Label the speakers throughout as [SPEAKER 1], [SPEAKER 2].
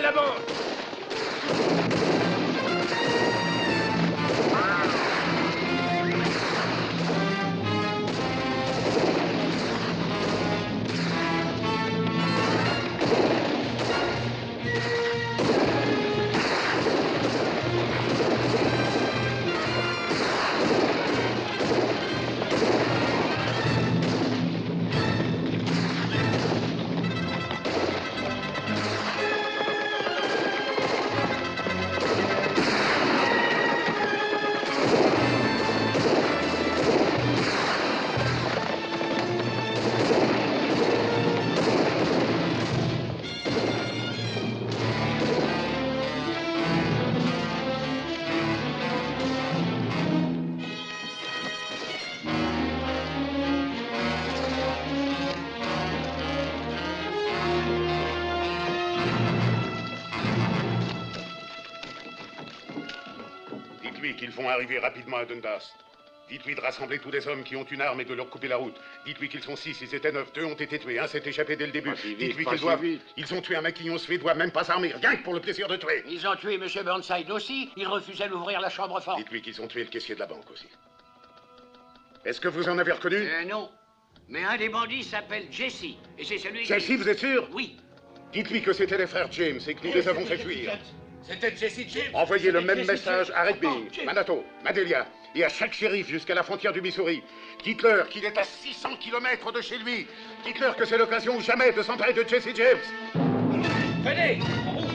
[SPEAKER 1] la banque.
[SPEAKER 2] Qu'ils vont arriver rapidement à Dundas. Dites-lui de rassembler tous les hommes qui ont une arme et de leur couper la route. Dites-lui qu'ils sont 6, ils étaient 9, 2 ont été tués, un s'est échappé dès le début. Dites-lui qu'ils doivent... Ils ont tué un maquillon suédois, même pas armé, rien que pour le plaisir de tuer.
[SPEAKER 3] Ils ont tué M. Burnside aussi, il refusait d'ouvrir la chambre forte.
[SPEAKER 2] Dites-lui qu'ils ont tué le caissier de la banque aussi. Est-ce que vous en avez reconnu?
[SPEAKER 3] Non. Mais un des bandits s'appelle Jesse, et c'est celui qui...
[SPEAKER 2] Jesse, vous êtes sûr?
[SPEAKER 3] Oui.
[SPEAKER 2] Dites-lui que c'était les frères James et que nous les avons fait fuir.
[SPEAKER 1] C'était Jesse James.
[SPEAKER 2] Envoyez le même message à Red Bing, Manato, Madelia et à chaque shérif jusqu'à la frontière du Missouri. Dites-leur qu'il est à 600 km de chez lui. Dites-leur que c'est l'occasion ou jamais de s'emparer de Jesse James.
[SPEAKER 1] Venez, en route.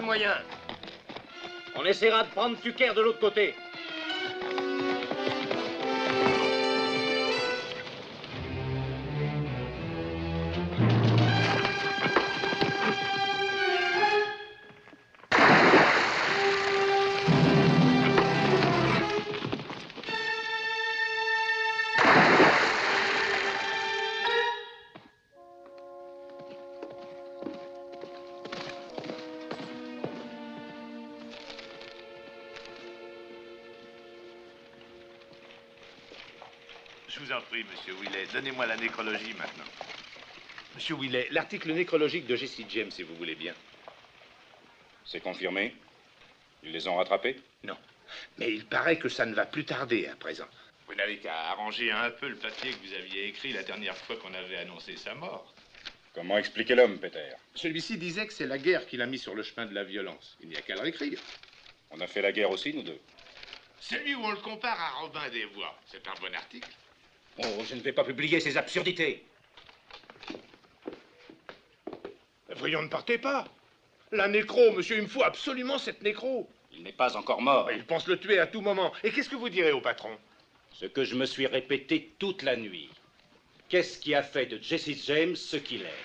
[SPEAKER 1] Moyen. On essaiera de prendre Tucker de l'autre côté.
[SPEAKER 4] Je vous en prie, monsieur Willet, donnez-moi la nécrologie maintenant.
[SPEAKER 5] Monsieur Willet, l'article nécrologique de Jesse James, si vous voulez bien.
[SPEAKER 6] C'est confirmé? Ils les ont rattrapés?
[SPEAKER 5] Non. Mais il paraît que ça ne va plus tarder à présent.
[SPEAKER 4] Vous n'avez qu'à arranger un peu le papier que vous aviez écrit la dernière fois qu'on avait annoncé sa mort.
[SPEAKER 6] Comment expliquer l'homme, Peter?
[SPEAKER 5] Celui-ci disait que c'est la guerre qui l'a mis sur le chemin de la violence. Il n'y a qu'à le réécrire.
[SPEAKER 6] On a fait la guerre aussi, nous deux.
[SPEAKER 4] Celui où on le compare à Robin des Bois, c'est un bon article.
[SPEAKER 5] Oh, je ne vais pas publier ces absurdités. Voyons, ne partez pas. La nécro, monsieur, il me faut absolument cette nécro.
[SPEAKER 6] Il n'est pas encore mort.
[SPEAKER 5] Il pense le tuer à tout moment. Et qu'est-ce que vous direz au patron?
[SPEAKER 7] Ce que je me suis répété toute la nuit. Qu'est-ce qui a fait de Jesse James ce qu'il est?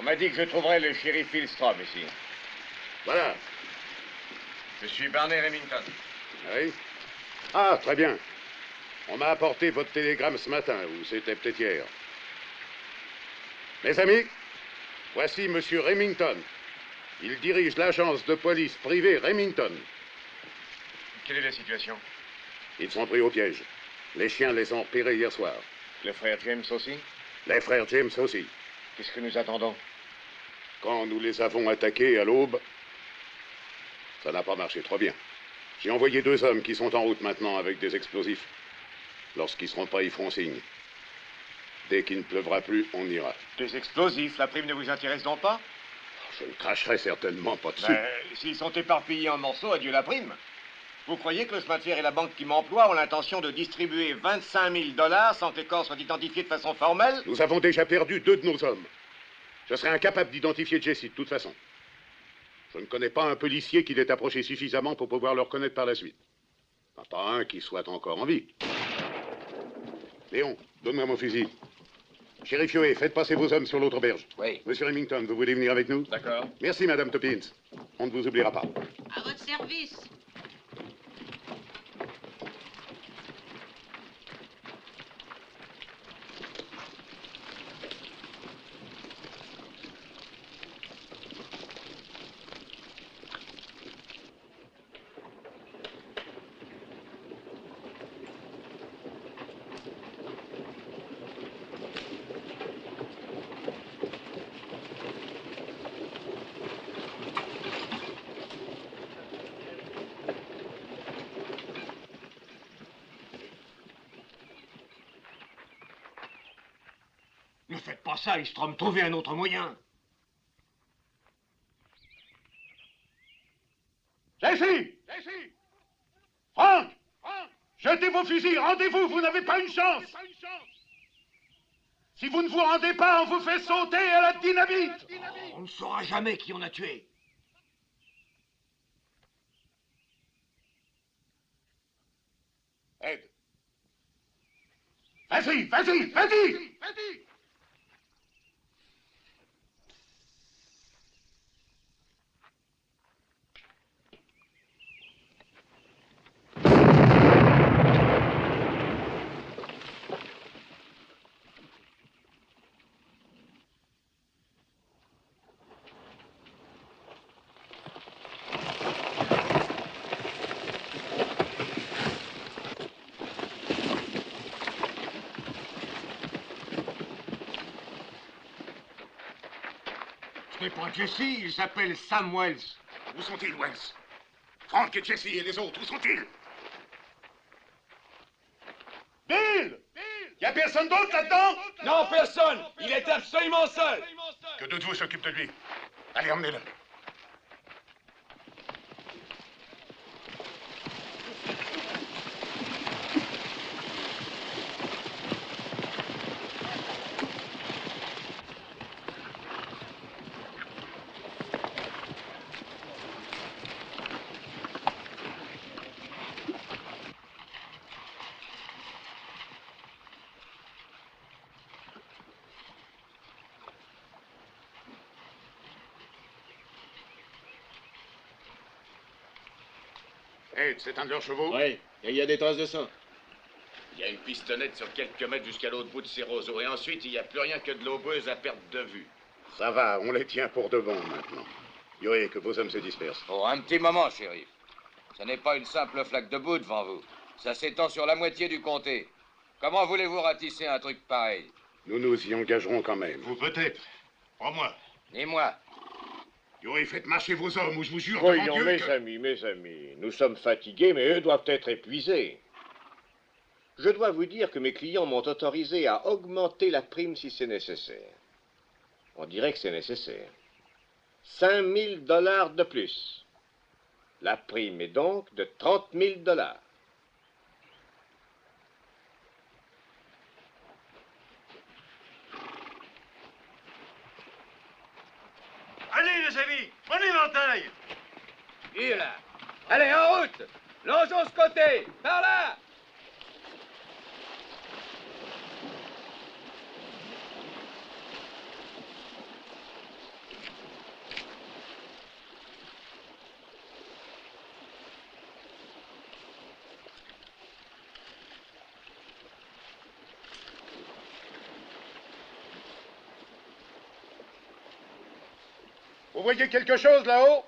[SPEAKER 8] m'a dit que je trouverais le shérif Hillstrom ici.
[SPEAKER 2] Voilà.
[SPEAKER 8] Je suis Barney Remington.
[SPEAKER 2] Oui. Ah, très bien. On m'a apporté votre télégramme ce matin, ou c'était peut-être hier. Mes amis, voici Monsieur Remington. Il dirige l'agence de police privée Remington.
[SPEAKER 8] Quelle est la situation?
[SPEAKER 2] Ils sont pris au piège. Les chiens les ont repérés hier soir.
[SPEAKER 8] Le frère James aussi?
[SPEAKER 2] Les frères James aussi.
[SPEAKER 8] Qu'est-ce que nous attendons?
[SPEAKER 2] Quand nous les avons attaqués à l'aube, ça n'a pas marché trop bien. J'ai envoyé 2 hommes qui sont en route maintenant avec des explosifs. Lorsqu'ils seront prêts, ils feront signe. Dès qu'il ne pleuvra plus, on ira.
[SPEAKER 8] Des explosifs, la prime ne vous intéresse donc pas?
[SPEAKER 2] Je ne cracherai certainement pas dessus.
[SPEAKER 8] S'ils sont éparpillés en morceaux, adieu la prime. Vous croyez que le chemin de fer et la banque qui m'emploie ont l'intention de distribuer 25 000 $ sans que les corps soient identifiés de façon formelle?
[SPEAKER 2] Nous avons déjà perdu 2 de nos hommes. Je serais incapable d'identifier Jesse de toute façon. Je ne connais pas un policier qui l'ait approché suffisamment pour pouvoir le reconnaître par la suite. Enfin, pas un qui soit encore en vie. Léon, donne-moi mon fusil. Shérif Yoé, faites passer vos hommes sur l'autre berge.
[SPEAKER 8] Oui.
[SPEAKER 2] Monsieur Remington, vous voulez venir avec nous?
[SPEAKER 8] D'accord.
[SPEAKER 2] Merci, Madame Toppins. On ne vous oubliera pas.
[SPEAKER 9] À votre service.
[SPEAKER 3] Ne faites pas ça, Hillstrom. Trouvez un autre moyen.
[SPEAKER 2] Jesse! Jesse! Frank! Jetez vos fusils, rendez-vous, vous n'avez pas une chance! Si vous ne vous rendez pas, on vous fait sauter à la dynamite!
[SPEAKER 3] On ne saura jamais qui on a tué.
[SPEAKER 2] Ed! Vas-y, vas-y, vas-y!
[SPEAKER 3] Ce n'est pas Jesse, il s'appelle Sam Wells.
[SPEAKER 2] Où sont-ils, Wells? Frank et Jesse et les autres, où sont-ils? Bill! Y a personne d'autre là-dedans?
[SPEAKER 5] Non, personne. Il est absolument seul.
[SPEAKER 2] Que deux de vous s'occupent de lui. Allez, emmenez-le. Ed, c'est un de leurs chevaux?
[SPEAKER 5] Oui, et il y a des traces de sang.
[SPEAKER 6] Il y a une pistonnette sur quelques mètres jusqu'à l'autre bout de ces roseaux. Et ensuite, il n'y a plus rien que de l'eau boueuse à perte de vue.
[SPEAKER 2] Ça va, on les tient pour de bon maintenant. Yoé, que vos hommes se dispersent.
[SPEAKER 10] Oh, un petit moment, shérif. Ce n'est pas une simple flaque de boue devant vous. Ça s'étend sur la moitié du comté. Comment voulez-vous ratisser un truc pareil?
[SPEAKER 2] Nous nous y engagerons quand même. Vous peut-être. Pas moi.
[SPEAKER 10] Ni moi.
[SPEAKER 2] Yoé, faites marcher vos hommes ou je vous jure
[SPEAKER 8] Voyons,
[SPEAKER 2] devant Dieu
[SPEAKER 8] mes amis, nous sommes fatigués, mais eux doivent être épuisés. Je dois vous dire que mes clients m'ont autorisé à augmenter la prime si c'est nécessaire. On dirait que c'est nécessaire. 5 000 $ de plus. La prime est donc de 30 000 $.
[SPEAKER 3] Allez, les amis, on éventaille.
[SPEAKER 5] Et là. Allez, en route. Longeons ce côté. Par là.
[SPEAKER 2] Vous voyez quelque chose là-haut?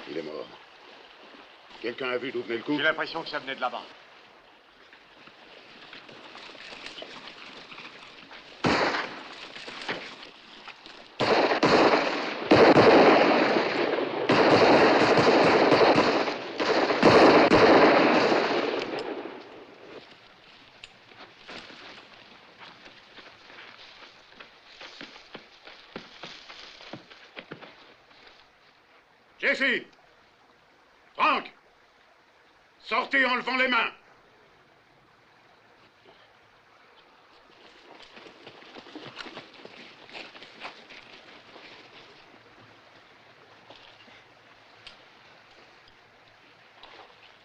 [SPEAKER 2] Il est mort. Quelqu'un a vu d'où venait le coup?
[SPEAKER 6] J'ai l'impression que ça venait de là-bas.
[SPEAKER 2] Jesse! Frank! Sortez en levant les mains!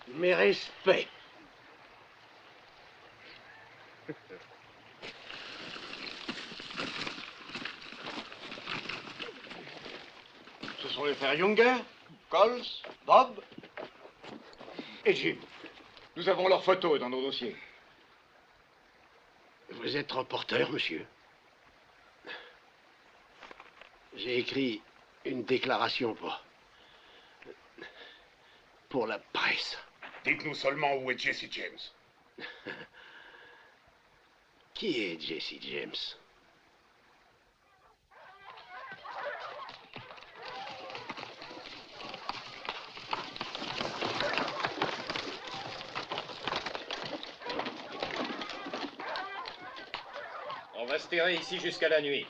[SPEAKER 5] Mes respects. Ce sont les frères Younger, Coles, Bob et Jim.
[SPEAKER 6] Nous avons leurs photos dans nos dossiers.
[SPEAKER 5] Vous êtes reporter, monsieur? J'ai écrit une déclaration pour la presse.
[SPEAKER 2] Dites-nous seulement où est Jesse James.
[SPEAKER 5] Qui est Jesse James?
[SPEAKER 1] On va se terrer ici jusqu'à la nuit.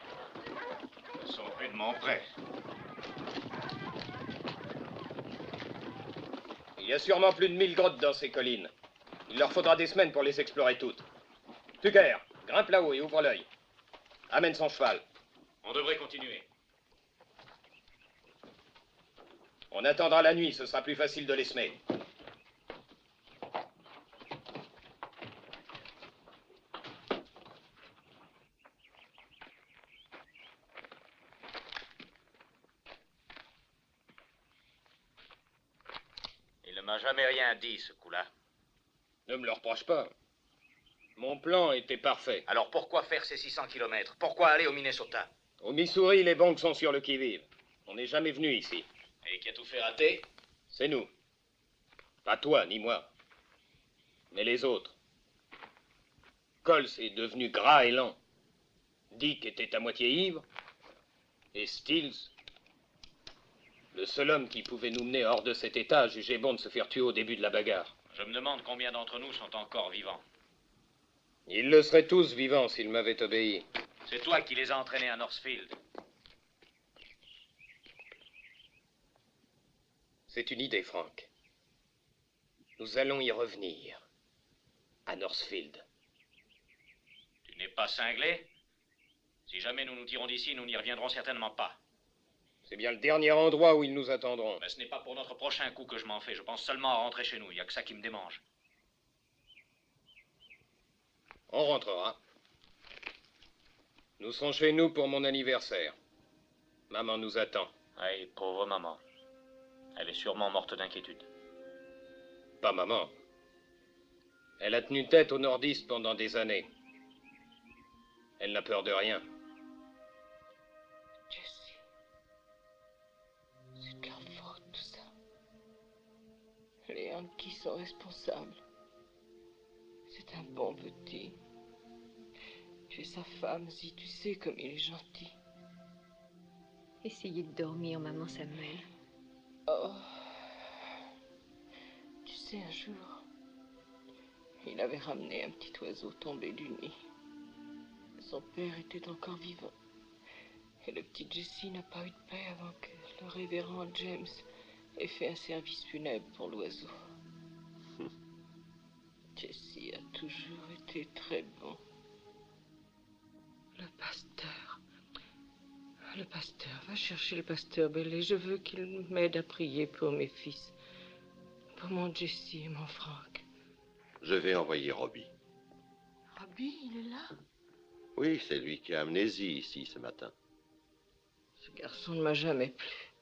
[SPEAKER 4] Ils sont rudement prêts.
[SPEAKER 1] Il y a sûrement plus de 1000 grottes dans ces collines. Il leur faudra des semaines pour les explorer toutes. Tucker, grimpe là-haut et ouvre l'œil. Amène son cheval.
[SPEAKER 4] On devrait continuer.
[SPEAKER 1] On attendra la nuit, ce sera plus facile de les semer.
[SPEAKER 10] Il ne m'a jamais rien dit, ce coup-là.
[SPEAKER 1] Ne me le reproche pas. Mon plan était parfait.
[SPEAKER 10] Alors pourquoi faire ces 600 kilomètres? Pourquoi aller au Minnesota?
[SPEAKER 1] Au Missouri, les banques sont sur le qui-vive. On n'est jamais venu ici.
[SPEAKER 4] Et qui a tout fait rater?
[SPEAKER 1] C'est nous. Pas toi, ni moi. Mais les autres. Coles est devenu gras et lent. Dick était à moitié ivre. Et Stills, le seul homme qui pouvait nous mener hors de cet état, jugeait bon de se faire tuer au début de la bagarre.
[SPEAKER 4] Je me demande combien d'entre nous sont encore vivants.
[SPEAKER 1] Ils le seraient tous vivants s'ils m'avaient obéi.
[SPEAKER 4] C'est toi qui les as entraînés à Northfield.
[SPEAKER 1] C'est une idée, Frank. Nous allons y revenir. À Northfield.
[SPEAKER 4] Tu n'es pas cinglé? Si jamais nous nous tirons d'ici, nous n'y reviendrons certainement pas.
[SPEAKER 1] C'est bien le dernier endroit où ils nous attendront.
[SPEAKER 4] Mais ce n'est pas pour notre prochain coup que je m'en fais. Je pense seulement à rentrer chez nous. Il n'y a que ça qui me démange.
[SPEAKER 1] On rentrera. Nous serons chez nous pour mon anniversaire. Maman nous attend.
[SPEAKER 4] Oui, pauvre maman. Elle est sûrement morte d'inquiétude.
[SPEAKER 1] Pas maman. Elle a tenu tête aux nordistes pendant des années. Elle n'a peur de rien.
[SPEAKER 9] Jesse, c'est de leur faute, tout ça. Les Yankees sont responsables. C'est un bon petit. J'ai sa femme, si tu sais comme il est gentil.
[SPEAKER 11] Essayez de dormir, maman Samuel.
[SPEAKER 9] Oh. Tu sais, un jour, il avait ramené un petit oiseau tombé du nid. Son père était encore vivant. Et le petit Jesse n'a pas eu de paix avant que le révérend James ait fait un service funèbre pour l'oiseau. Jesse a toujours été très bon. Le pasteur, va chercher le pasteur Bellet. Je veux qu'il m'aide à prier pour mes fils. Pour mon Jesse et mon Frank.
[SPEAKER 12] Je vais envoyer Robbie.
[SPEAKER 9] Robbie, il est là?
[SPEAKER 12] Oui, c'est lui qui a amené Z ici ce matin.
[SPEAKER 9] Ce garçon ne m'a jamais plu.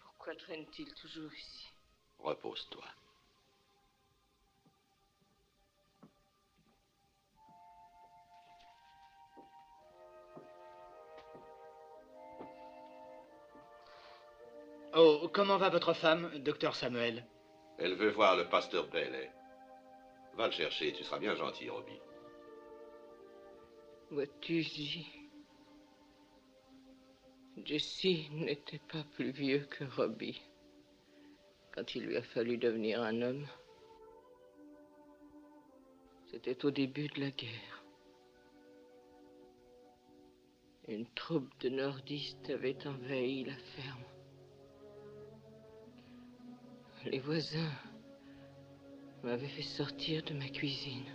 [SPEAKER 9] Pourquoi traîne-t-il toujours ici?
[SPEAKER 12] Repose-toi.
[SPEAKER 13] Oh, comment va votre femme, docteur Samuel?
[SPEAKER 12] Elle veut voir le pasteur Bailey. Va le chercher, tu seras bien gentil, Robbie.
[SPEAKER 9] Vois-tu, Jesse n'était pas plus vieux que Robbie quand il lui a fallu devenir un homme. C'était au début de la guerre. Une troupe de nordistes avait envahi la ferme. Les voisins m'avaient fait sortir de ma cuisine.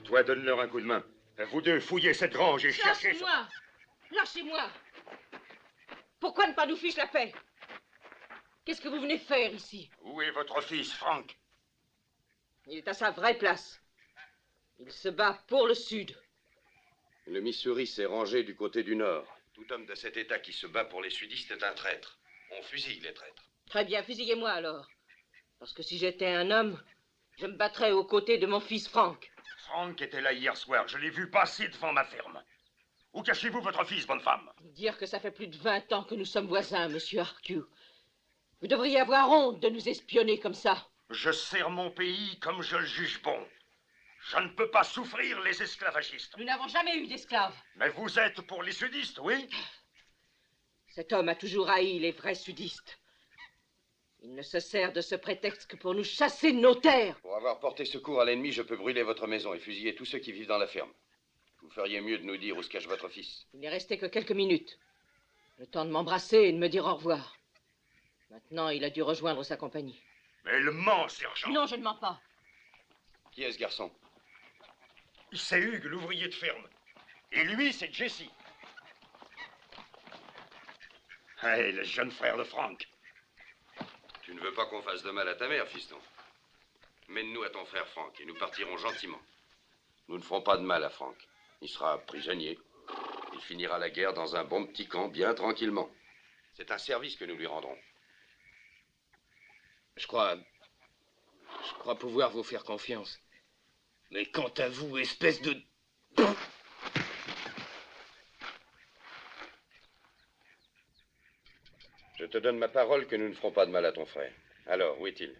[SPEAKER 2] Toi, donne-leur un coup de main. Vous deux, fouillez cette grange et cherchez...
[SPEAKER 9] Lâchez-moi! Lâchez-moi! Pourquoi ne pas nous fiche la paix? Qu'est-ce que vous venez faire ici?
[SPEAKER 2] Où est votre fils, Frank?
[SPEAKER 9] Il est à sa vraie place. Il se bat pour le Sud.
[SPEAKER 12] Le Missouri s'est rangé du côté du Nord. Tout homme de cet État qui se bat pour les sudistes est un traître. On fusille les traîtres.
[SPEAKER 9] Très bien, fusillez-moi alors. Parce que si j'étais un homme, je me battrais aux côtés de mon fils Frank.
[SPEAKER 2] Frank était là hier soir. Je l'ai vu passer devant ma ferme. Où cachez-vous votre fils, bonne femme?
[SPEAKER 9] Dire que ça fait plus de 20 ans que nous sommes voisins, monsieur Arcu. Vous devriez avoir honte de nous espionner comme ça.
[SPEAKER 2] Je sers mon pays comme je le juge bon. Je ne peux pas souffrir les esclavagistes.
[SPEAKER 9] Nous n'avons jamais eu d'esclaves.
[SPEAKER 2] Mais vous êtes pour les sudistes, oui?
[SPEAKER 9] Cet homme a toujours haï les vrais sudistes. Il ne se sert de ce prétexte que pour nous chasser de nos terres.
[SPEAKER 12] Pour avoir porté secours à l'ennemi, je peux brûler votre maison et fusiller tous ceux qui vivent dans la ferme. Vous feriez mieux de nous dire où se cache votre fils.
[SPEAKER 9] Il n'est resté que quelques minutes. Le temps de m'embrasser et de me dire au revoir. Maintenant, il a dû rejoindre sa compagnie.
[SPEAKER 2] Mais elle ment, sergent.
[SPEAKER 9] Non, je ne mens pas.
[SPEAKER 12] Qui est ce garçon?
[SPEAKER 2] C'est Hugues, l'ouvrier de ferme. Et lui, c'est Jesse. Hey, le jeune frère de Frank.
[SPEAKER 12] Tu ne veux pas qu'on fasse de mal à ta mère, fiston. Mène-nous à ton frère Frank et nous partirons gentiment. Nous ne ferons pas de mal à Frank. Il sera prisonnier. Il finira la guerre dans un bon petit camp, bien tranquillement. C'est un service que nous lui rendrons.
[SPEAKER 13] Je crois pouvoir vous faire confiance. Mais quant à vous, espèce de...
[SPEAKER 12] Je te donne ma parole que nous ne ferons pas de mal à ton frère. Alors, où est-il?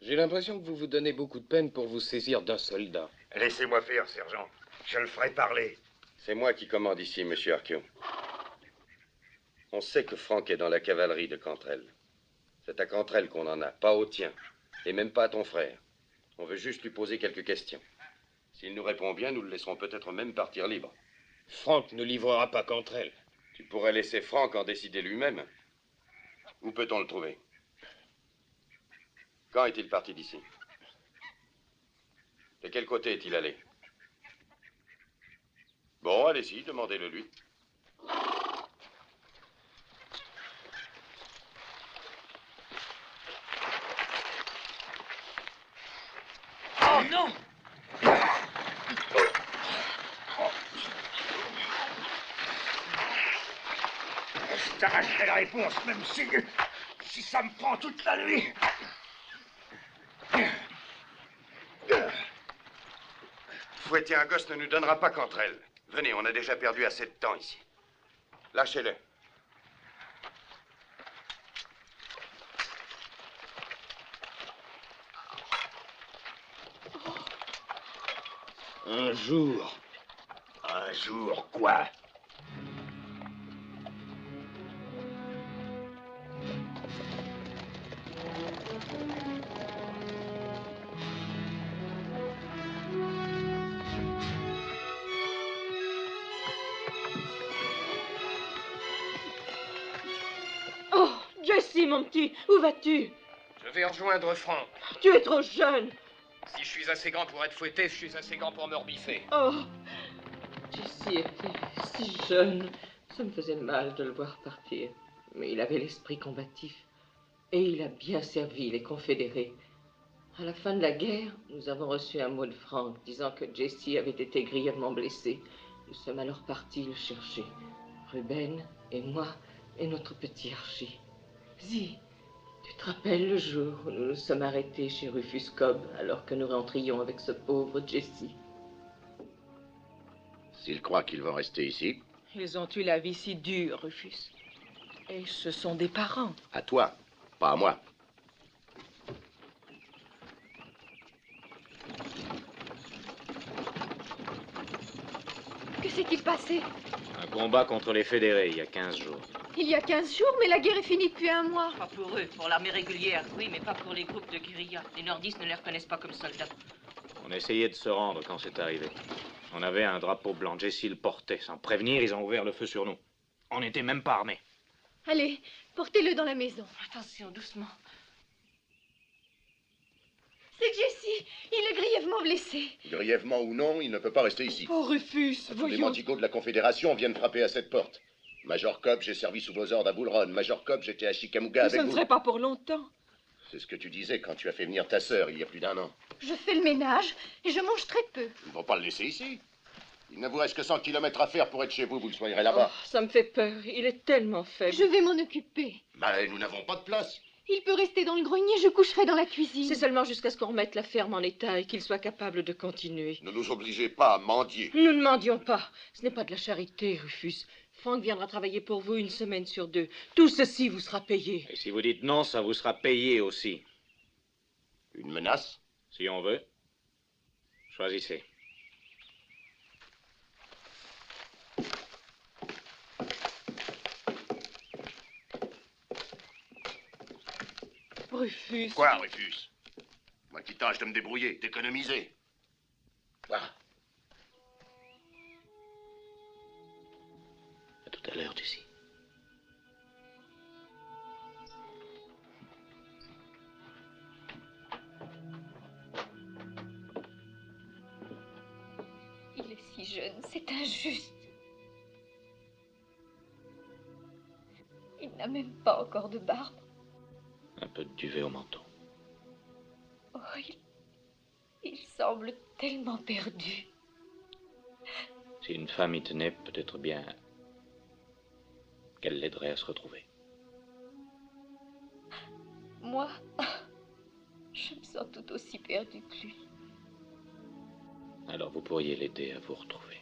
[SPEAKER 13] J'ai l'impression que vous vous donnez beaucoup de peine pour vous saisir d'un soldat.
[SPEAKER 2] Laissez-moi faire, sergent. Je le ferai parler.
[SPEAKER 12] C'est moi qui commande ici, monsieur Arquio. On sait que Frank est dans la cavalerie de Cantrell. C'est à Cantrell qu'on en a, pas au tien. Et même pas à ton frère. On veut juste lui poser quelques questions. S'il nous répond bien, nous le laisserons peut-être même partir libre.
[SPEAKER 13] Frank ne livrera pas Cantrell.
[SPEAKER 12] Tu pourrais laisser Frank en décider lui-même. Où peut-on le trouver? Quand est-il parti d'ici? De quel côté est-il allé? Bon, allez-y, demandez-le lui.
[SPEAKER 3] Oh non!
[SPEAKER 2] Je t'arracherai la réponse, même si ça me prend toute la nuit.
[SPEAKER 12] Fouetter un gosse ne nous donnera pas Cantrell. Venez, on a déjà perdu assez de temps ici. Lâchez-le.
[SPEAKER 5] Un jour.
[SPEAKER 2] Un jour, quoi?
[SPEAKER 9] Oh, Jesse, mon petit, où vas-tu?
[SPEAKER 13] Je vais rejoindre Frank.
[SPEAKER 9] Tu es trop jeune.
[SPEAKER 13] Si je suis assez grand pour être fouetté, je suis assez grand pour me rebiffer.
[SPEAKER 9] Oh, Jesse était si jeune. Ça me faisait mal de le voir partir. Mais il avait l'esprit combatif. Et il a bien servi les confédérés. À la fin de la guerre, nous avons reçu un mot de Frank disant que Jessie avait été grièvement blessé. Nous sommes alors partis le chercher. Ruben et moi et notre petit Archie. Zi, tu te rappelles le jour où nous nous sommes arrêtés chez Rufus Cobb alors que nous rentrions avec ce pauvre Jessie?
[SPEAKER 2] S'ils croient qu'ils vont rester ici.
[SPEAKER 14] Ils ont eu la vie si dure, Rufus. Et ce sont des parents.
[SPEAKER 2] À toi, pas à moi.
[SPEAKER 11] Que s'est-il passé?
[SPEAKER 7] Un combat contre les fédérés il y a 15 jours.
[SPEAKER 11] Il y a 15 jours, mais la guerre est finie depuis un mois.
[SPEAKER 14] Pas pour eux, pour l'armée régulière, oui, mais pas pour les groupes de guérilla. Les nordistes ne les reconnaissent pas comme soldats.
[SPEAKER 7] On essayait de se rendre quand c'est arrivé. On avait un drapeau blanc, Jessie le portait. Sans prévenir, ils ont ouvert le feu sur nous. On n'était même pas armés.
[SPEAKER 11] Allez, portez-le dans la maison.
[SPEAKER 14] Attention, doucement.
[SPEAKER 11] C'est Jessie. Il est grièvement blessé.
[SPEAKER 2] Grièvement ou non, il ne peut pas rester ici.
[SPEAKER 14] Oh, Rufus,
[SPEAKER 2] Les
[SPEAKER 14] voyons.
[SPEAKER 2] mendigos de la Confédération viennent frapper à cette porte. Major Cobb, j'ai servi sous vos ordres à Bull Run. Major Cobb, j'étais à Chickamauga
[SPEAKER 14] Mais
[SPEAKER 2] avec
[SPEAKER 14] ce ne
[SPEAKER 2] vous.
[SPEAKER 14] serait pas pour longtemps.
[SPEAKER 2] C'est ce que tu disais quand tu as fait venir ta sœur il y a plus d'1 an.
[SPEAKER 11] Je fais le ménage et je mange très peu.
[SPEAKER 2] Ils ne vont pas le laisser ici. Il ne vous reste que 100 kilomètres à faire pour être chez vous, vous le soignerez là-bas.
[SPEAKER 9] Oh, ça me fait peur. Il est tellement faible.
[SPEAKER 11] Je vais m'en occuper.
[SPEAKER 2] Mais nous n'avons pas de place.
[SPEAKER 11] Il peut rester dans le grenier, je coucherai dans la cuisine.
[SPEAKER 9] C'est seulement jusqu'à ce qu'on remette la ferme en état et qu'il soit capable de continuer.
[SPEAKER 2] Ne nous obligez pas à mendier.
[SPEAKER 9] Nous ne mendions pas. Ce n'est pas de la charité, Rufus. Frank viendra travailler pour vous 1 semaine sur 2. Tout ceci vous sera payé.
[SPEAKER 7] Et si vous dites non, ça vous sera payé aussi.
[SPEAKER 2] Une menace?
[SPEAKER 7] Si on veut. Choisissez.
[SPEAKER 14] Rufus.
[SPEAKER 2] Quoi, Rufus? Moi qui tâche de me débrouiller, d'économiser. Quoi?
[SPEAKER 7] À tout à l'heure, Jessie.
[SPEAKER 11] Il est si jeune, c'est injuste. Il n'a même pas encore de barbe.
[SPEAKER 7] Un peu de duvet au menton.
[SPEAKER 11] Oh, il semble tellement perdu.
[SPEAKER 7] Si une femme y tenait, peut-être bien qu'elle l'aiderait à se retrouver.
[SPEAKER 11] Moi, je me sens tout aussi perdue que lui.
[SPEAKER 7] Alors vous pourriez l'aider à vous retrouver.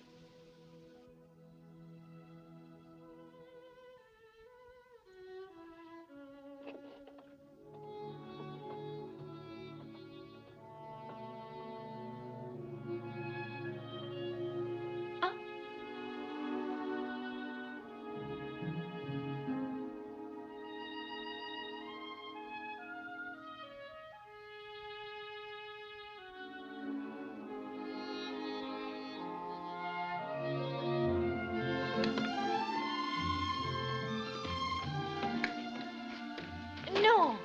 [SPEAKER 11] Non!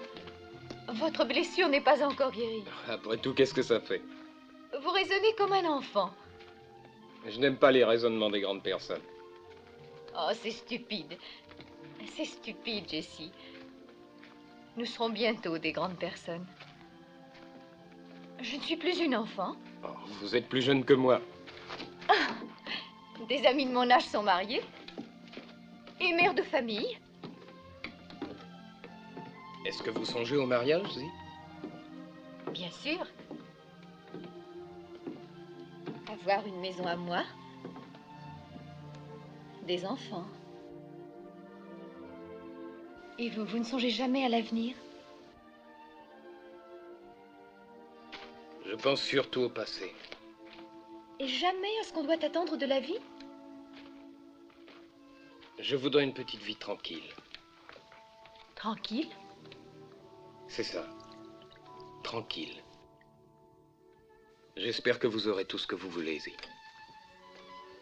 [SPEAKER 11] Votre blessure n'est pas encore guérie.
[SPEAKER 13] Après tout, qu'est-ce que ça fait?
[SPEAKER 11] Vous raisonnez comme un enfant.
[SPEAKER 13] Je n'aime pas les raisonnements des grandes personnes.
[SPEAKER 11] Oh, c'est stupide. C'est stupide, Jessie. Nous serons bientôt des grandes personnes. Je ne suis plus une enfant.
[SPEAKER 13] Oh, vous êtes plus jeune que moi.
[SPEAKER 11] Des amis de mon âge sont mariés. Et mère de famille.
[SPEAKER 13] Est-ce que vous songez au mariage, Zi?
[SPEAKER 11] Bien sûr. Avoir une maison à moi. Des enfants. Et vous, vous ne songez jamais à l'avenir?
[SPEAKER 13] Je pense surtout au passé.
[SPEAKER 11] Et jamais à ce qu'on doit attendre de la vie?
[SPEAKER 13] Je voudrais une petite vie tranquille.
[SPEAKER 11] Tranquille?
[SPEAKER 13] C'est ça. Tranquille. J'espère que vous aurez tout ce que vous voulez, Zi.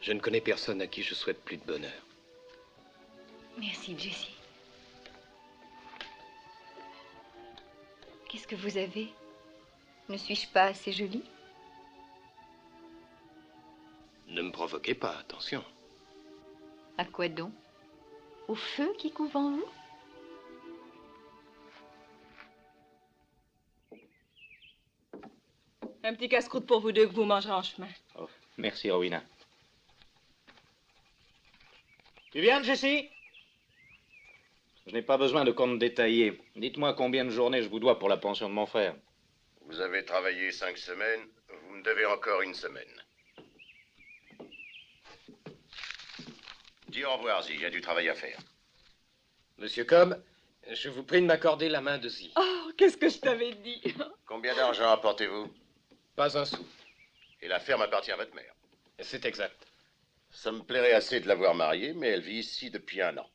[SPEAKER 13] Je ne connais personne à qui je souhaite plus de bonheur.
[SPEAKER 11] Merci, Jessie. Qu'est-ce que vous avez? Ne suis-je pas assez jolie?
[SPEAKER 13] Ne me provoquez pas, attention.
[SPEAKER 11] À quoi donc? Au feu qui couve en vous?
[SPEAKER 15] Un petit casse-croûte pour vous deux que vous mangerez en chemin.
[SPEAKER 7] Oh, merci, Rowena. Tu viens, Jessie? Je n'ai pas besoin de compte détaillé. Dites-moi combien de journées je vous dois pour la pension de mon frère.
[SPEAKER 12] Vous avez travaillé 5 semaines, vous me devez encore 1 semaine. Dis au revoir, Zi, il y a du travail à faire.
[SPEAKER 13] Monsieur Cobb, je vous prie de m'accorder la main de Zi.
[SPEAKER 15] Oh, qu'est-ce que je t'avais dit?
[SPEAKER 12] Combien d'argent apportez-vous?
[SPEAKER 13] Pas un sou.
[SPEAKER 12] Et la ferme appartient à votre mère?
[SPEAKER 13] C'est exact.
[SPEAKER 12] Ça me plairait assez de l'avoir mariée, mais elle vit ici depuis 1 an.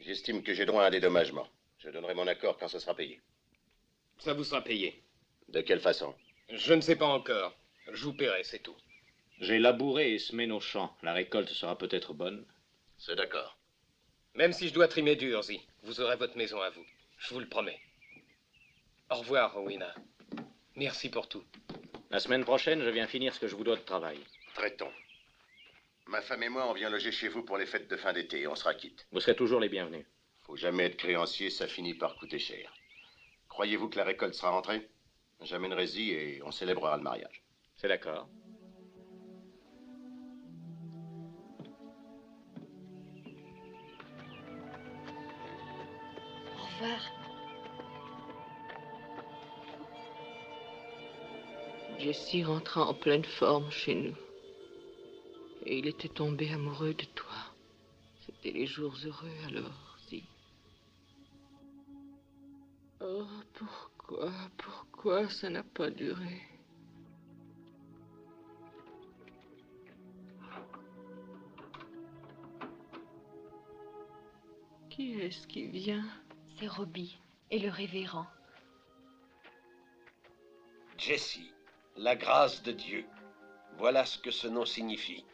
[SPEAKER 12] J'estime que j'ai droit à un dédommagement. Je donnerai mon accord quand ce sera payé.
[SPEAKER 13] Ça vous sera payé.
[SPEAKER 12] De quelle façon?
[SPEAKER 13] Je ne sais pas encore. Je vous paierai, c'est tout.
[SPEAKER 7] J'ai labouré et semé nos champs. La récolte sera peut-être bonne.
[SPEAKER 12] C'est d'accord.
[SPEAKER 13] Même si je dois trimer dur, Zi, vous aurez votre maison à vous. Je vous le promets. Au revoir, Rowena. Merci pour tout.
[SPEAKER 7] La semaine prochaine, je viens finir ce que je vous dois de travail.
[SPEAKER 12] Traitons. Ma femme et moi, on vient loger chez vous pour les fêtes de fin d'été. On sera quitte.
[SPEAKER 7] Vous serez toujours les bienvenus.
[SPEAKER 12] Faut jamais être créancier, ça finit par coûter cher. Croyez-vous que la récolte sera rentrée? J'amènerai-y et on célébrera le mariage.
[SPEAKER 7] C'est d'accord.
[SPEAKER 11] Au revoir.
[SPEAKER 9] Jessie rentra en pleine forme chez nous. Et il était tombé amoureux de toi. C'était les jours heureux alors, si. Oh, pourquoi ça n'a pas duré? Qui est-ce qui vient?
[SPEAKER 11] C'est Robbie et le révérend.
[SPEAKER 16] Jessie, la grâce de Dieu. Voilà ce que ce nom signifie.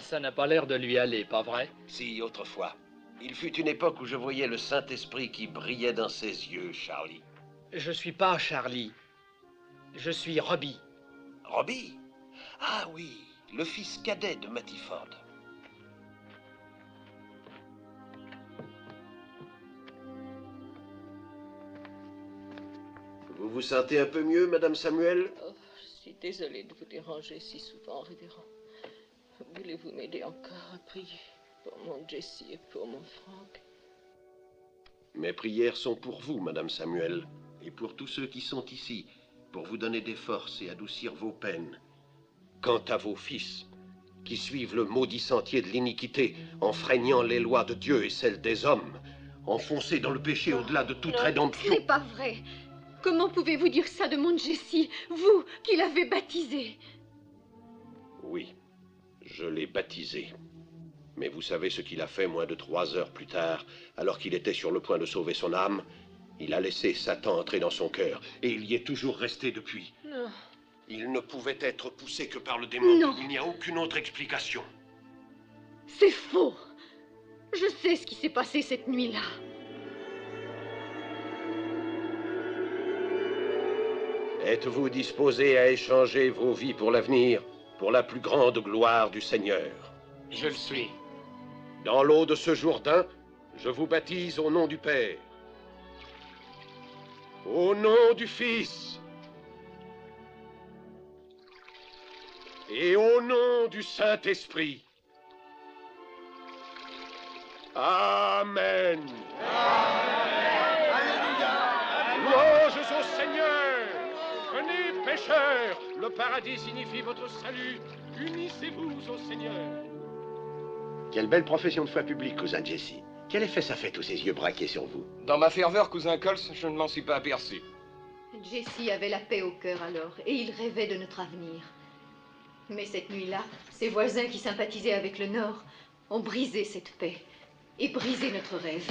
[SPEAKER 13] Ça n'a pas l'air de lui aller, pas vrai?
[SPEAKER 16] Si, autrefois. Il fut une époque où je voyais le Saint-Esprit qui brillait dans ses yeux, Charlie.
[SPEAKER 13] Je suis pas Charlie. Je suis Robbie.
[SPEAKER 16] Robbie? Ah oui, le fils cadet de Mattie Ford. Vous vous sentez un peu mieux, Madame Samuel?
[SPEAKER 9] Oh, je suis désolée de vous déranger si souvent, révérend. Voulez-vous m'aider encore à prier pour mon Jessie et pour mon Frank?
[SPEAKER 16] Mes prières sont pour vous, Madame Samuel, et pour tous ceux qui sont ici, pour vous donner des forces et adoucir vos peines. Quant à vos fils, qui suivent le maudit sentier de l'iniquité, enfreignant les lois de Dieu et celles des hommes, enfoncés dans le péché au-delà de toute rédemption...
[SPEAKER 11] Ce n'est pas vrai. Comment pouvez-vous dire ça de mon Jessie, vous qui l'avez baptisé?
[SPEAKER 16] Oui, je l'ai baptisé. Mais vous savez ce qu'il a fait moins de 3 heures plus tard, alors qu'il était sur le point de sauver son âme? Il a laissé Satan entrer dans son cœur, et il y est toujours resté depuis.
[SPEAKER 11] Non.
[SPEAKER 16] Il ne pouvait être poussé que par le démon.
[SPEAKER 11] Non.
[SPEAKER 16] Il n'y a aucune autre explication.
[SPEAKER 11] C'est faux. Je sais ce qui s'est passé cette nuit-là.
[SPEAKER 16] Êtes-vous disposé à échanger vos vies pour l'avenir, pour la plus grande gloire du Seigneur?
[SPEAKER 13] Je le suis.
[SPEAKER 16] Dans l'eau de ce Jourdain, je vous baptise au nom du Père, au nom du Fils et au nom du Saint-Esprit. Amen. Louanges au Seigneur. Venez, pécheurs, le paradis signifie votre salut. Unissez-vous au Seigneur.
[SPEAKER 17] Quelle belle profession de foi publique, cousin Jessie. Quel effet ça fait, tous ces yeux braqués sur vous?
[SPEAKER 13] Dans ma ferveur, cousin Coles, je ne m'en suis pas aperçu.
[SPEAKER 11] Jessie avait la paix au cœur alors, et il rêvait de notre avenir. Mais cette nuit-là, ses voisins qui sympathisaient avec le Nord ont brisé cette paix et brisé notre rêve.